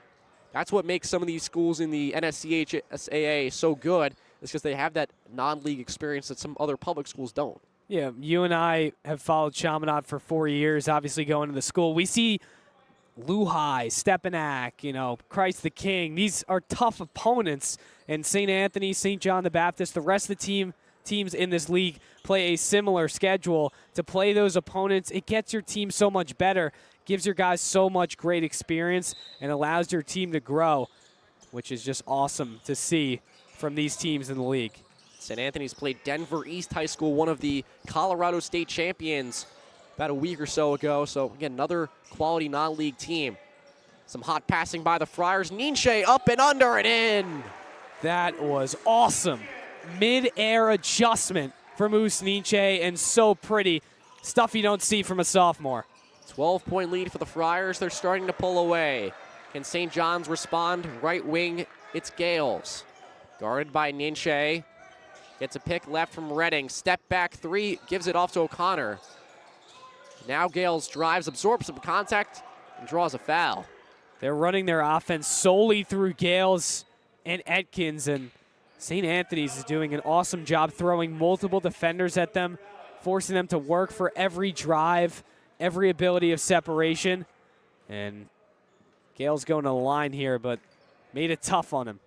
Speaker 2: that's what makes some of these schools in the NSCHSAA so good, is because they have that non-league experience that some other public schools don't.
Speaker 3: Yeah, you and I have followed Chaminade for 4 years, obviously going to the school. We see Lehigh, Stepanak, Christ the King. These are tough opponents, and St. Anthony, St. John the Baptist, the rest of the teams in this league play a similar schedule. To play those opponents, it gets your team so much better, gives your guys so much great experience, and allows your team to grow, which is just awesome to see from these teams in the league.
Speaker 2: St. Anthony's played Denver East High School, one of the Colorado State champions, about a week or so ago. So, again, another quality non-league team. Some hot passing by the Friars. Ninche up and under and in.
Speaker 3: That was awesome. Mid-air adjustment from Moose Ninche, and so pretty. Stuff you don't see from a sophomore.
Speaker 2: 12-point lead for the Friars. They're starting to pull away. Can St. John's respond? Right wing, it's Gales. Guarded by Ninche. Gets a pick left from Redding. Step back three, gives it off to O'Connor. Now Gales drives, absorbs some contact, and draws a foul.
Speaker 3: They're running their offense solely through Gales and Atkins, and St. Anthony's is doing an awesome job throwing multiple defenders at them, forcing them to work for every drive, every ability of separation. And Gales going to the line here, but made it tough on him.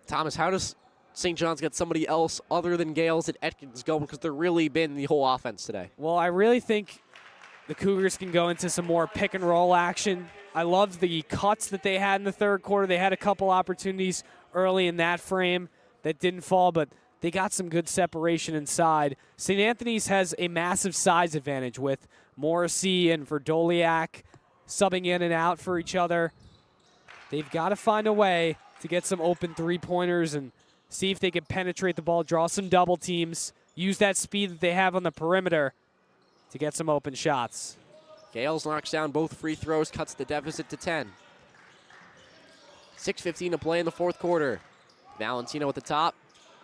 Speaker 2: Thomas, how does St. John's get somebody else other than Gales and Atkins going? Because they're really been the whole offense today.
Speaker 3: Well, I really think the Cougars can go into some more pick and roll action. I loved the cuts that they had in the third quarter. They had a couple opportunities early in that frame that didn't fall, but they got some good separation inside. St. Anthony's has a massive size advantage with Morrissey and Verdoliak subbing in and out for each other. They've got to find a way to get some open three-pointers and see if they can penetrate the ball, draw some double teams, use that speed that they have on the perimeter to get some open shots.
Speaker 2: Gales knocks down both free throws, cuts the deficit to 10. 6:15 to play in the fourth quarter. Valentino at the top,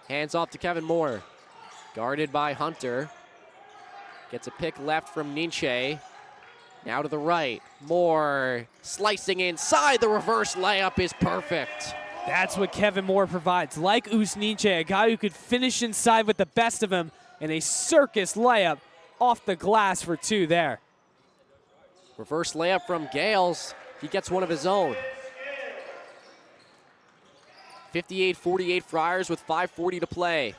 Speaker 2: hands off to Kevin Moore. Guarded by Hunter. Gets a pick left from Ninche. Now to the right. Moore slicing inside. The reverse layup is perfect.
Speaker 3: That's what Kevin Moore provides. Like Usniche, a guy who could finish inside with the best of him, and a circus layup off the glass for two there.
Speaker 2: Reverse layup from Gales. He gets one of his own. 58-48 Friars with 5:40 to play.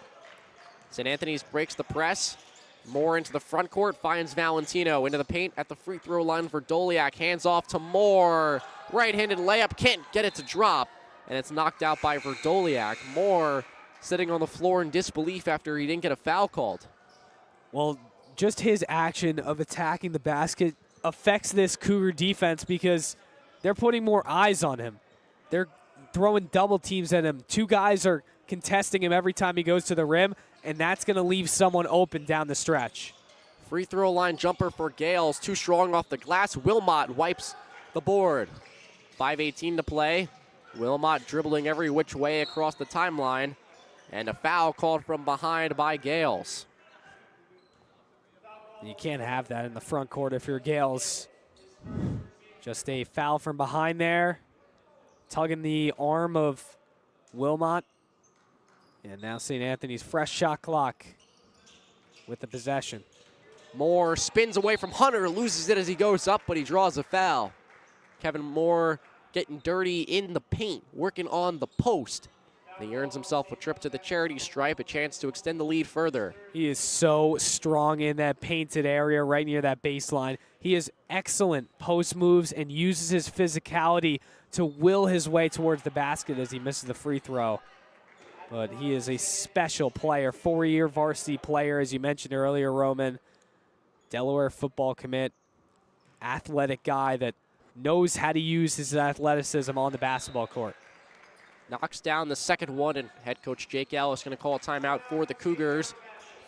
Speaker 2: St. Anthony's breaks the press. Moore into the front court, finds Valentino into the paint at the free throw line for Doliak. Hands off to Moore. Right-handed layup, can't get it to drop. And it's knocked out by Verdoliak. Moore sitting on the floor in disbelief after he didn't get a foul called.
Speaker 3: Well, just his action of attacking the basket affects this Cougar defense because they're putting more eyes on him. They're throwing double teams at him. Two guys are contesting him every time he goes to the rim, and that's going to leave someone open down the stretch.
Speaker 2: Free throw line jumper for Gales. Too strong off the glass. Wilmot wipes the board. 5:18 to play. Wilmot dribbling every which way across the timeline. And a foul called from behind by Gales.
Speaker 3: You can't have that in the front court if you're Gales. Just a foul from behind there. Tugging the arm of Wilmot. And now St. Anthony's fresh shot clock with the possession.
Speaker 2: Moore spins away from Hunter, loses it as he goes up, but he draws a foul. Kevin Moore getting dirty in the paint, working on the post. And he earns himself a trip to the charity stripe, a chance to extend the lead further.
Speaker 3: He is so strong in that painted area right near that baseline. He has excellent post moves and uses his physicality to will his way towards the basket as he misses the free throw. But he is a special player, 4-year varsity player, as you mentioned earlier, Roman. Delaware football commit, athletic guy that knows how to use his athleticism on the basketball court.
Speaker 2: Knocks down the second one, and head coach Jake Ellis going to call a timeout for the Cougars.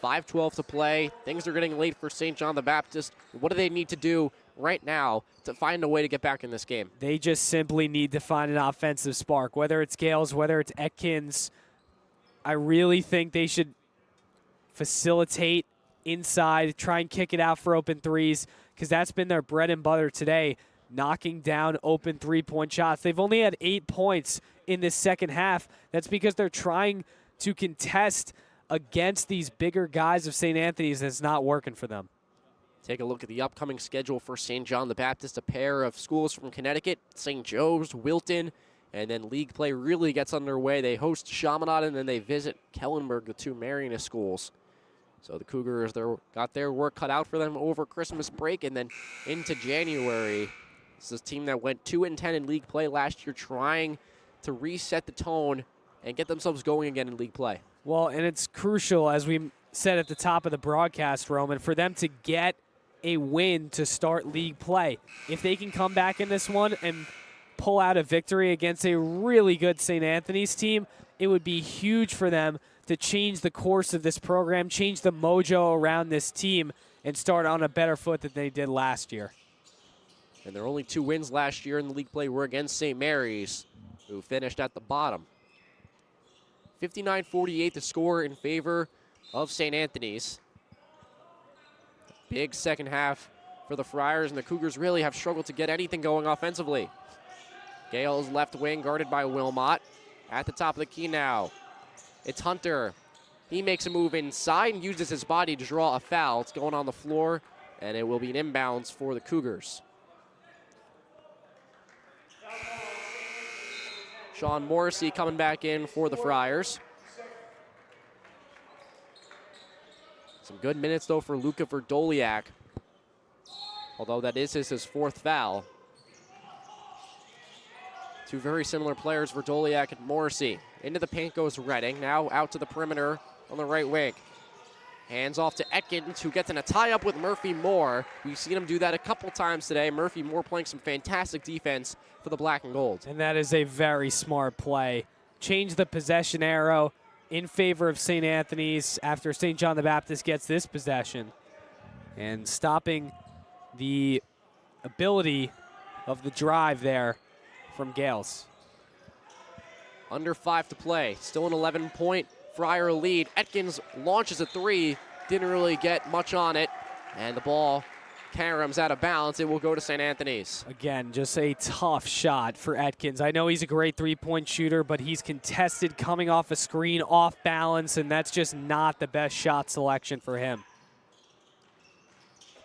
Speaker 2: 5:12 to play. Things are getting late for St. John the Baptist. What do they need to do right now to find a way to get back in this game.
Speaker 3: They just simply need to find an offensive spark, whether it's Gales, whether it's Atkins. I really think they should facilitate inside, try and kick it out for open threes, because that's been their bread and butter today, knocking down open three-point shots. They've only had 8 points in this second half. That's because they're trying to contest against these bigger guys of St. Anthony's, and it's not working for them.
Speaker 2: Take a look at the upcoming schedule for St. John the Baptist, a pair of schools from Connecticut, St. Joe's, Wilton, and then league play really gets underway. They host Chaminade, and then they visit Kellenberg, the two Mariana schools. So the Cougars got their work cut out for them over Christmas break, and then into January. This is a team that went 2-10 in league play last year, trying to reset the tone and get themselves going again in league play.
Speaker 3: Well, and it's crucial, as we said at the top of the broadcast, Roman, for them to get a win to start league play. If they can come back in this one and pull out a victory against a really good St. Anthony's team, it would be huge for them to change the course of this program, change the mojo around this team, and start on a better foot than they did last year.
Speaker 2: And their only 2 wins last year in the league play were against St. Mary's, who finished at the bottom. 59-48 the score in favor of St. Anthony's. Big second half for the Friars, and the Cougars really have struggled to get anything going offensively. Gale's left wing guarded by Wilmot. At the top of the key now, it's Hunter. He makes a move inside and uses his body to draw a foul. It's going on the floor, and it will be an inbounds for the Cougars. Sean Morrissey coming back in for the Friars. Some good minutes, though, for Luka Verdoliak, although that is his 4th foul. Two very similar players, Verdoliak and Morrissey. Into the paint goes Redding, now out to the perimeter on the right wing. Hands off to Atkins, who gets in a tie-up with Murphy Moore. We've seen him do that a couple times today. Murphy Moore playing some fantastic defense for the black and gold.
Speaker 3: And that is a very smart play. Change the possession arrow in favor of St. Anthony's after St. John the Baptist gets this possession, and stopping the ability of the drive there from Gales.
Speaker 2: Under 5 to play. Still an 11-point Friar lead. Atkins launches a 3. Didn't really get much on it. And the ball caroms out of bounds. It will go to St. Anthony's.
Speaker 3: Again, just a tough shot for Atkins. I know he's a great three-point shooter, but he's contested coming off a screen, off balance, and that's just not the best shot selection for him.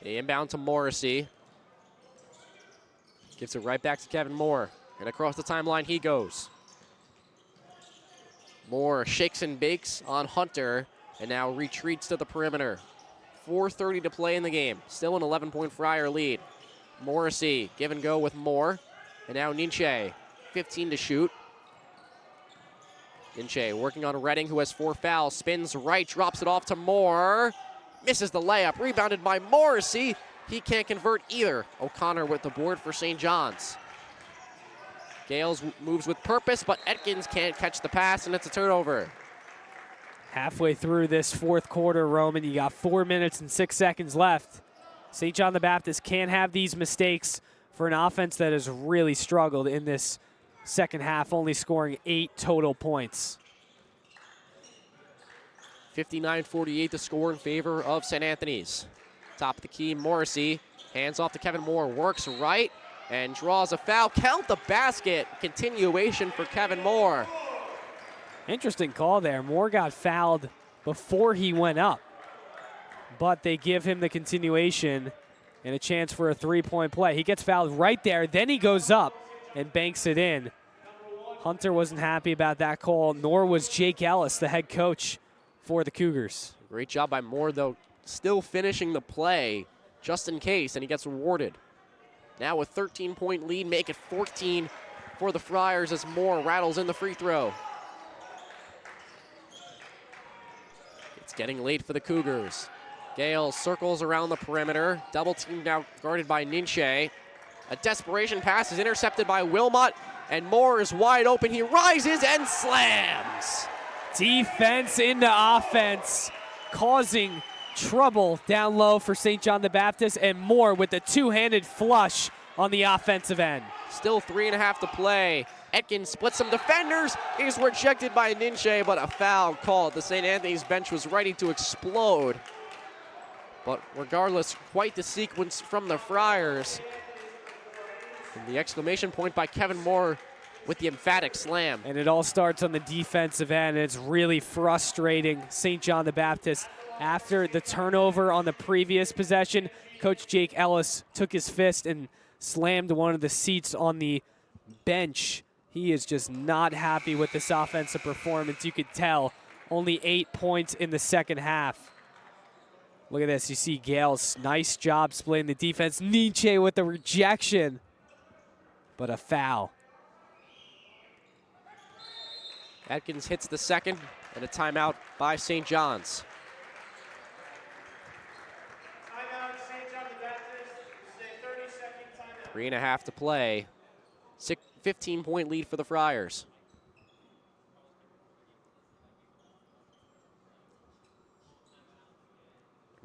Speaker 2: The inbound to Morrissey. Gives it right back to Kevin Moore. And across the timeline he goes. Moore shakes and bakes on Hunter and now retreats to the perimeter. 4:30 to play in the game. Still an 11-point Friar lead. Morrissey give and go with Moore. And now Ninche, 15 to shoot. Ninche working on Redding, who has 4 fouls. Spins right, drops it off to Moore. Misses the layup, rebounded by Morrissey. He can't convert either. O'Connor with the board for St. John's. Gales moves with purpose, but Atkins can't catch the pass, and it's a turnover.
Speaker 3: Halfway through this 4th quarter, Roman, you got 4 minutes and 6 seconds left. St. John the Baptist can't have these mistakes for an offense that has really struggled in this second half, only scoring 8 total points.
Speaker 2: 59-48 the score in favor of St. Anthony's. Top of the key, Morrissey. Hands off to Kevin Moore, works right and draws a foul. Count the basket. Continuation for Kevin Moore.
Speaker 3: Interesting call there. Moore got fouled before he went up, but they give him the continuation and a chance for a 3-point play. He gets fouled right there, then he goes up and banks it in. Hunter wasn't happy about that call, nor was Jake Ellis, the head coach for the Cougars.
Speaker 2: Great job by Moore, though, still finishing the play just in case, and he gets rewarded. Now a 13-point lead, make it 14 for the Friars as Moore rattles in the free throw. It's getting late for the Cougars. Gale circles around the perimeter. Double team now guarded by Ninche. A desperation pass is intercepted by Wilmot, and Moore is wide open. He rises and slams.
Speaker 3: Defense into offense, causing trouble down low for St. John the Baptist, and Moore with the two-handed flush on the offensive end.
Speaker 2: Still 3.5 to play. Atkins splits some defenders. He's rejected by Ninche, but a foul called. The St. Anthony's bench was ready to explode. But regardless, quite the sequence from the Friars. And the exclamation point by Kevin Moore with the emphatic slam.
Speaker 3: And it all starts on the defensive end. It's really frustrating. St. John the Baptist, after the turnover on the previous possession, Coach Jake Ellis took his fist and slammed one of the seats on the bench. He is just not happy with this offensive performance. You could tell. Only 8 points in the second half. Look at this. You see Gales. Nice job splitting the defense. Nietzsche with the rejection. But a foul.
Speaker 2: Atkins hits the second, and a timeout by St. John's. 3.5 to play. 15-point lead for the Friars.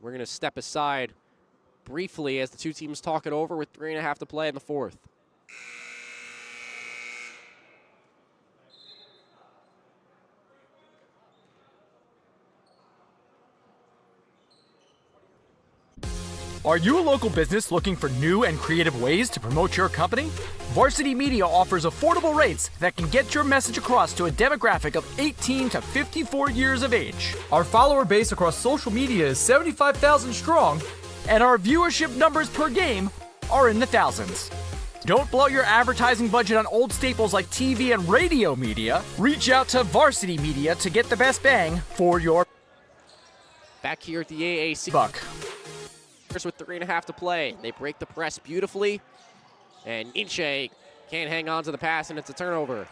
Speaker 2: We're going to step aside briefly as the two teams talk it over with 3.5 to play in the fourth.
Speaker 10: Are you a local business looking for new and creative ways to promote your company? Varsity Media offers affordable rates that can get your message across to a demographic of 18 to 54 years of age. Our follower base across social media is 75,000 strong, and our viewership numbers per game are in the thousands. Don't blow your advertising budget on old staples like TV and radio media. Reach out to Varsity Media to get the best bang for your
Speaker 2: Back here at the AAC
Speaker 10: buck.
Speaker 2: With 3.5 to play. They break the press beautifully, and Nietzsche can't hang on to the pass, and it's a turnover.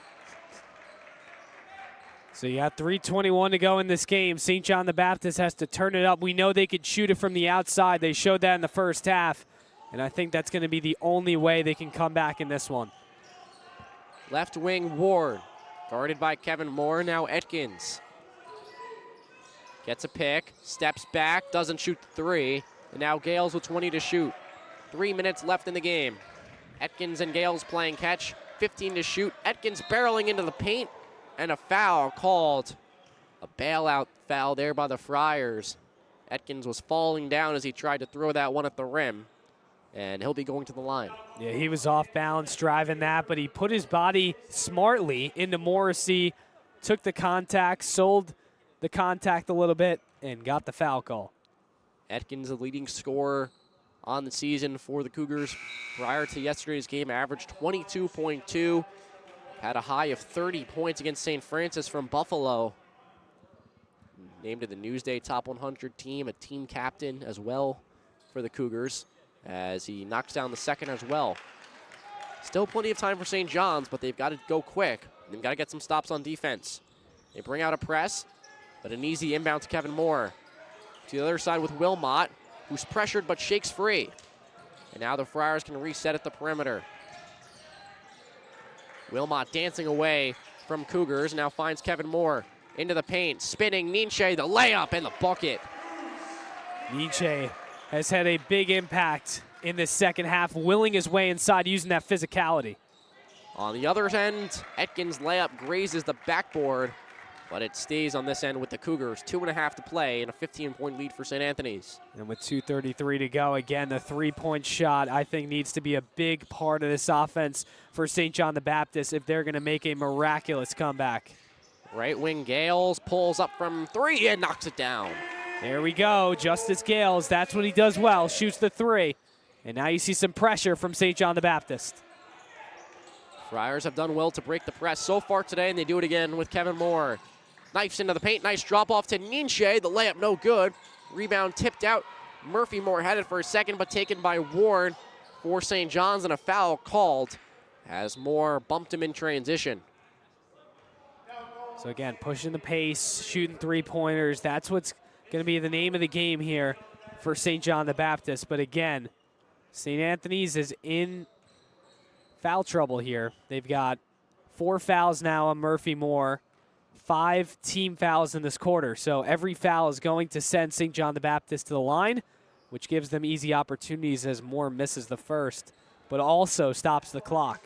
Speaker 3: So you got 3:21 to go in this game. St. John the Baptist has to turn it up. We know they could shoot it from the outside. They showed that in the first half, and I think that's going to be the only way they can come back in this one.
Speaker 2: Left wing Ward, guarded by Kevin Moore. Now Atkins gets a pick, steps back, doesn't shoot the three. And now Gales with 20 to shoot. 3 minutes left in the game. Atkins and Gales playing catch. 15 to shoot. Atkins barreling into the paint. And a foul called. A bailout foul there by the Friars. Atkins was falling down as he tried to throw that one at the rim. And he'll be going to the line.
Speaker 3: Yeah, he was off balance driving that, but he put his body smartly into Morrissey. Took the contact, sold the contact a little bit, and got the foul call.
Speaker 2: Atkins, the leading scorer on the season for the Cougars. Prior to yesterday's game, averaged 22.2. Had a high of 30 points against St. Francis from Buffalo. Named to the Newsday Top 100 team, a team captain as well for the Cougars, as he knocks down the second as well. Still plenty of time for St. John's, but they've got to go quick. They've got to get some stops on defense. They bring out a press, but an easy inbound to Kevin Moore. To the other side with Wilmot, who's pressured but shakes free. And now the Friars can reset at the perimeter. Wilmot dancing away from Cougars, now finds Kevin Moore into the paint, spinning Nietzsche, the layup and the bucket.
Speaker 3: Nietzsche has had a big impact in this second half, willing his way inside, using that physicality.
Speaker 2: On the other end, Atkins' layup grazes the backboard, but it stays on this end with the Cougars. 2.5 to play and a 15-point lead for St. Anthony's.
Speaker 3: And with 2:33 to go, again, the three-point shot, I think, needs to be a big part of this offense for St. John the Baptist if they're going to make a miraculous comeback.
Speaker 2: Right wing Gales pulls up from three and knocks it down.
Speaker 3: There we go, Justice Gales. That's what he does well, shoots the three. And now you see some pressure from St. John the Baptist.
Speaker 2: Friars have done well to break the press so far today, and they do it again with Kevin Moore. Knifes into the paint, nice drop off to Nietzsche. The layup no good. Rebound tipped out. Murphy Moore had it for a second, but taken by Ward for St. John's, and a foul called as Moore bumped him in transition.
Speaker 3: So again, pushing the pace, shooting three-pointers. That's what's going to be the name of the game here for St. John the Baptist. But again, St. Anthony's is in foul trouble here. They've got 4 fouls now on Murphy Moore. 5 team fouls in this quarter. So every foul is going to send St. John the Baptist to the line, which gives them easy opportunities as Moore misses the first, but also stops the clock.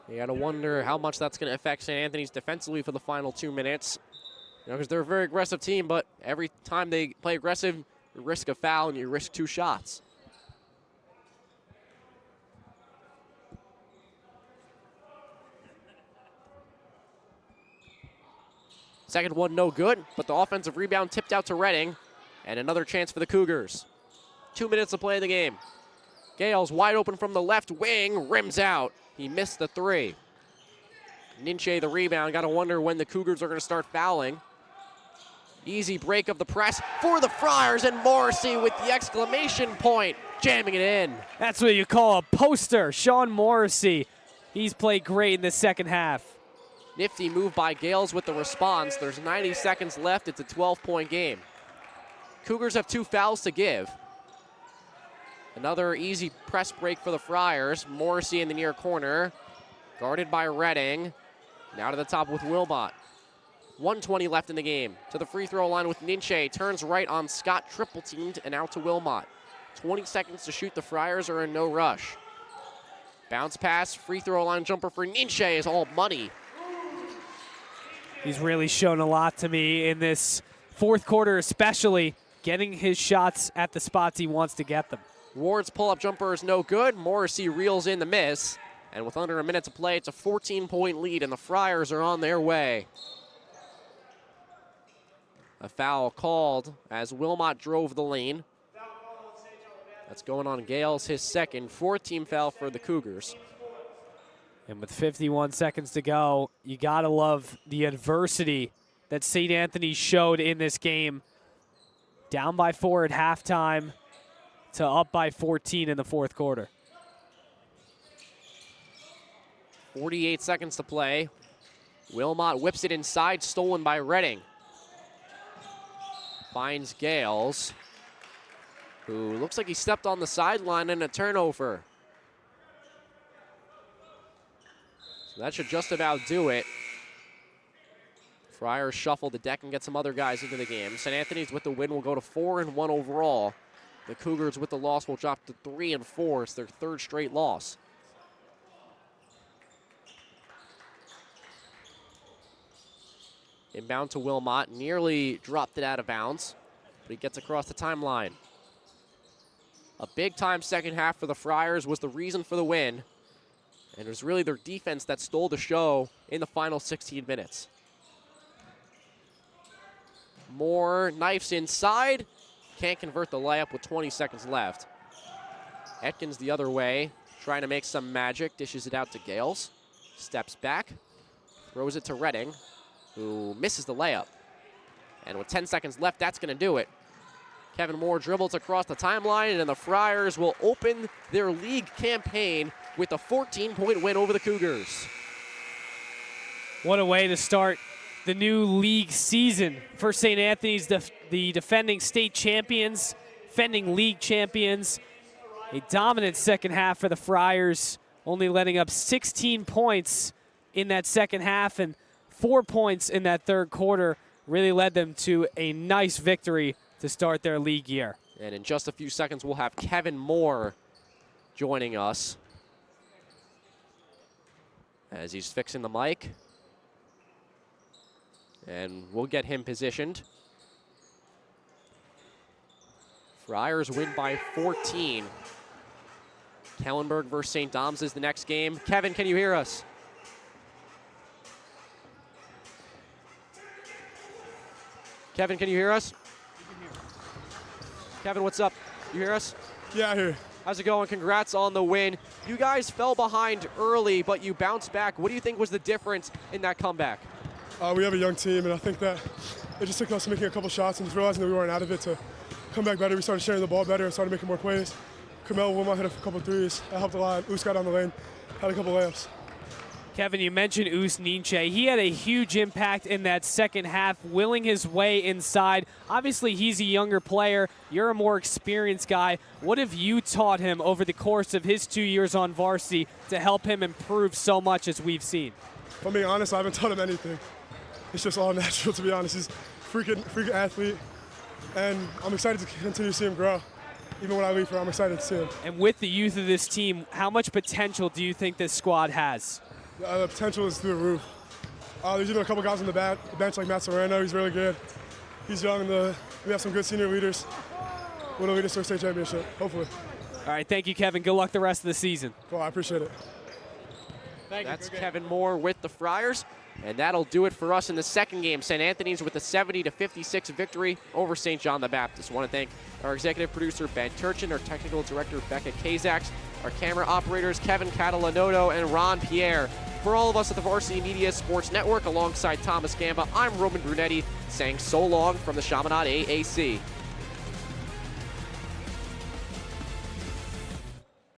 Speaker 2: You got to wonder how much that's going to affect St. Anthony's defensively for the final 2 minutes. Because they're a very aggressive team, but every time they play aggressive, you risk a foul and you risk 2 shots. Second one, no good, but the offensive rebound tipped out to Redding, and another chance for the Cougars. 2 minutes to play in the game. Gales wide open from the left wing, rims out. He missed the 3. Ninche the rebound. Got to wonder when the Cougars are going to start fouling. Easy break of the press for the Friars, and Morrissey with the exclamation point, jamming it in.
Speaker 3: That's what you call a poster. Sean Morrissey, he's played great in the second half.
Speaker 2: Nifty move by Gales with the response. There's 90 seconds left. It's a 12-point game. Cougars have 2 fouls to give. Another easy press break for the Friars. Morrissey in the near corner, guarded by Redding. Now to the top with Wilmot. 1:20 left in the game. To the free throw line with Ninche. Turns right on Scott, triple teamed, and out to Wilmot. 20 seconds to shoot. The Friars are in no rush. Bounce pass, free throw line jumper for Ninche is all money.
Speaker 3: He's really shown a lot to me in this fourth quarter, especially getting his shots at the spots he wants to get them.
Speaker 2: Ward's pull-up jumper is no good. Morrissey reels in the miss. And with under a minute to play, it's a 14-point lead, and the Friars are on their way. A foul called as Wilmot drove the lane. That's going on Gales, his second. 4th-team foul for the Cougars.
Speaker 3: And with 51 seconds to go, you got to love the adversity that St. Anthony showed in this game. Down by 4 at halftime to up by 14 in the fourth quarter.
Speaker 2: 48 seconds to play. Wilmot whips it inside, stolen by Redding. Finds Gales, who looks like he stepped on the sideline in a turnover. So that should just about do it. Friars shuffle the deck and get some other guys into the game. St. Anthony's with the win will go to 4-1 overall. The Cougars with the loss will drop to 3-4. It's their 3rd straight loss. Inbound to Wilmot, nearly dropped it out of bounds, but he gets across the timeline. A big-time second half for the Friars was the reason for the win, and it was really their defense that stole the show in the final 16 minutes. Moore knifes inside, can't convert the layup with 20 seconds left. Atkins the other way, trying to make some magic, dishes it out to Gales, steps back, throws it to Redding, who misses the layup. And with 10 seconds left, that's going to do it. Kevin Moore dribbles across the timeline, and the Friars will open their league campaign with a 14-point win over the Cougars.
Speaker 3: What a way to start the new league season for St. Anthony's, the defending state champions, defending league champions. A dominant second half for the Friars, only letting up 16 points in that second half, and 4 points in that third quarter really led them to a nice victory to start their league year.
Speaker 2: And in just a few seconds, we'll have Kevin Moore joining us as he's fixing the mic. And we'll get him positioned. Friars win by 14. Kellenberg versus St. Dom's is the next game. Kevin, can you hear us? Kevin, can you hear us? Kevin, what's up? You hear us?
Speaker 15: Yeah, I hear you.
Speaker 2: How's it going? Congrats on the win. You guys fell behind early, but you bounced back. What do you think was the difference in that comeback?
Speaker 15: We have a young team, and I think that it just took us making a couple shots and just realizing that we weren't out of it to come back better. We started sharing the ball better and started making more plays. Kamel Wilmot hit a couple threes. That helped a lot. Oos got down the lane, had a couple layups.
Speaker 3: Kevin, you mentioned Oos Ninche. He had a huge impact in that second half, willing his way inside. Obviously, he's a younger player. You're a more experienced guy. What have you taught him over the course of his 2 years on varsity to help him improve so much as we've seen?
Speaker 15: if I'm being honest, I haven't taught him anything. It's just all natural, to be honest. He's a freaking athlete, and I'm excited to continue to see him grow. Even when I leave here, I'm excited to see him.
Speaker 3: And with the youth of this team, how much potential do you think this squad has?
Speaker 15: The potential is through the roof. There's even a couple guys on the bench like Matt Serrano. He's really good. He's young, and we have some good senior leaders. We'll lead us to a state championship, hopefully.
Speaker 3: All right, thank you, Kevin. Good luck the rest of the season.
Speaker 15: Well, I appreciate it.
Speaker 2: That's Kevin Moore with the Friars. And that'll do it for us in the second game. St. Anthony's with a 70-56 victory over St. John the Baptist. I want to thank our executive producer, Ben Turchin, our technical director, Becca Kazaks, our camera operators, Kevin Catalanoto and Ron Pierre. For all of us at the Varsity Media Sports Network, alongside Thomas Gamba, I'm Roman Brunetti, saying so long from the Chaminade AAC.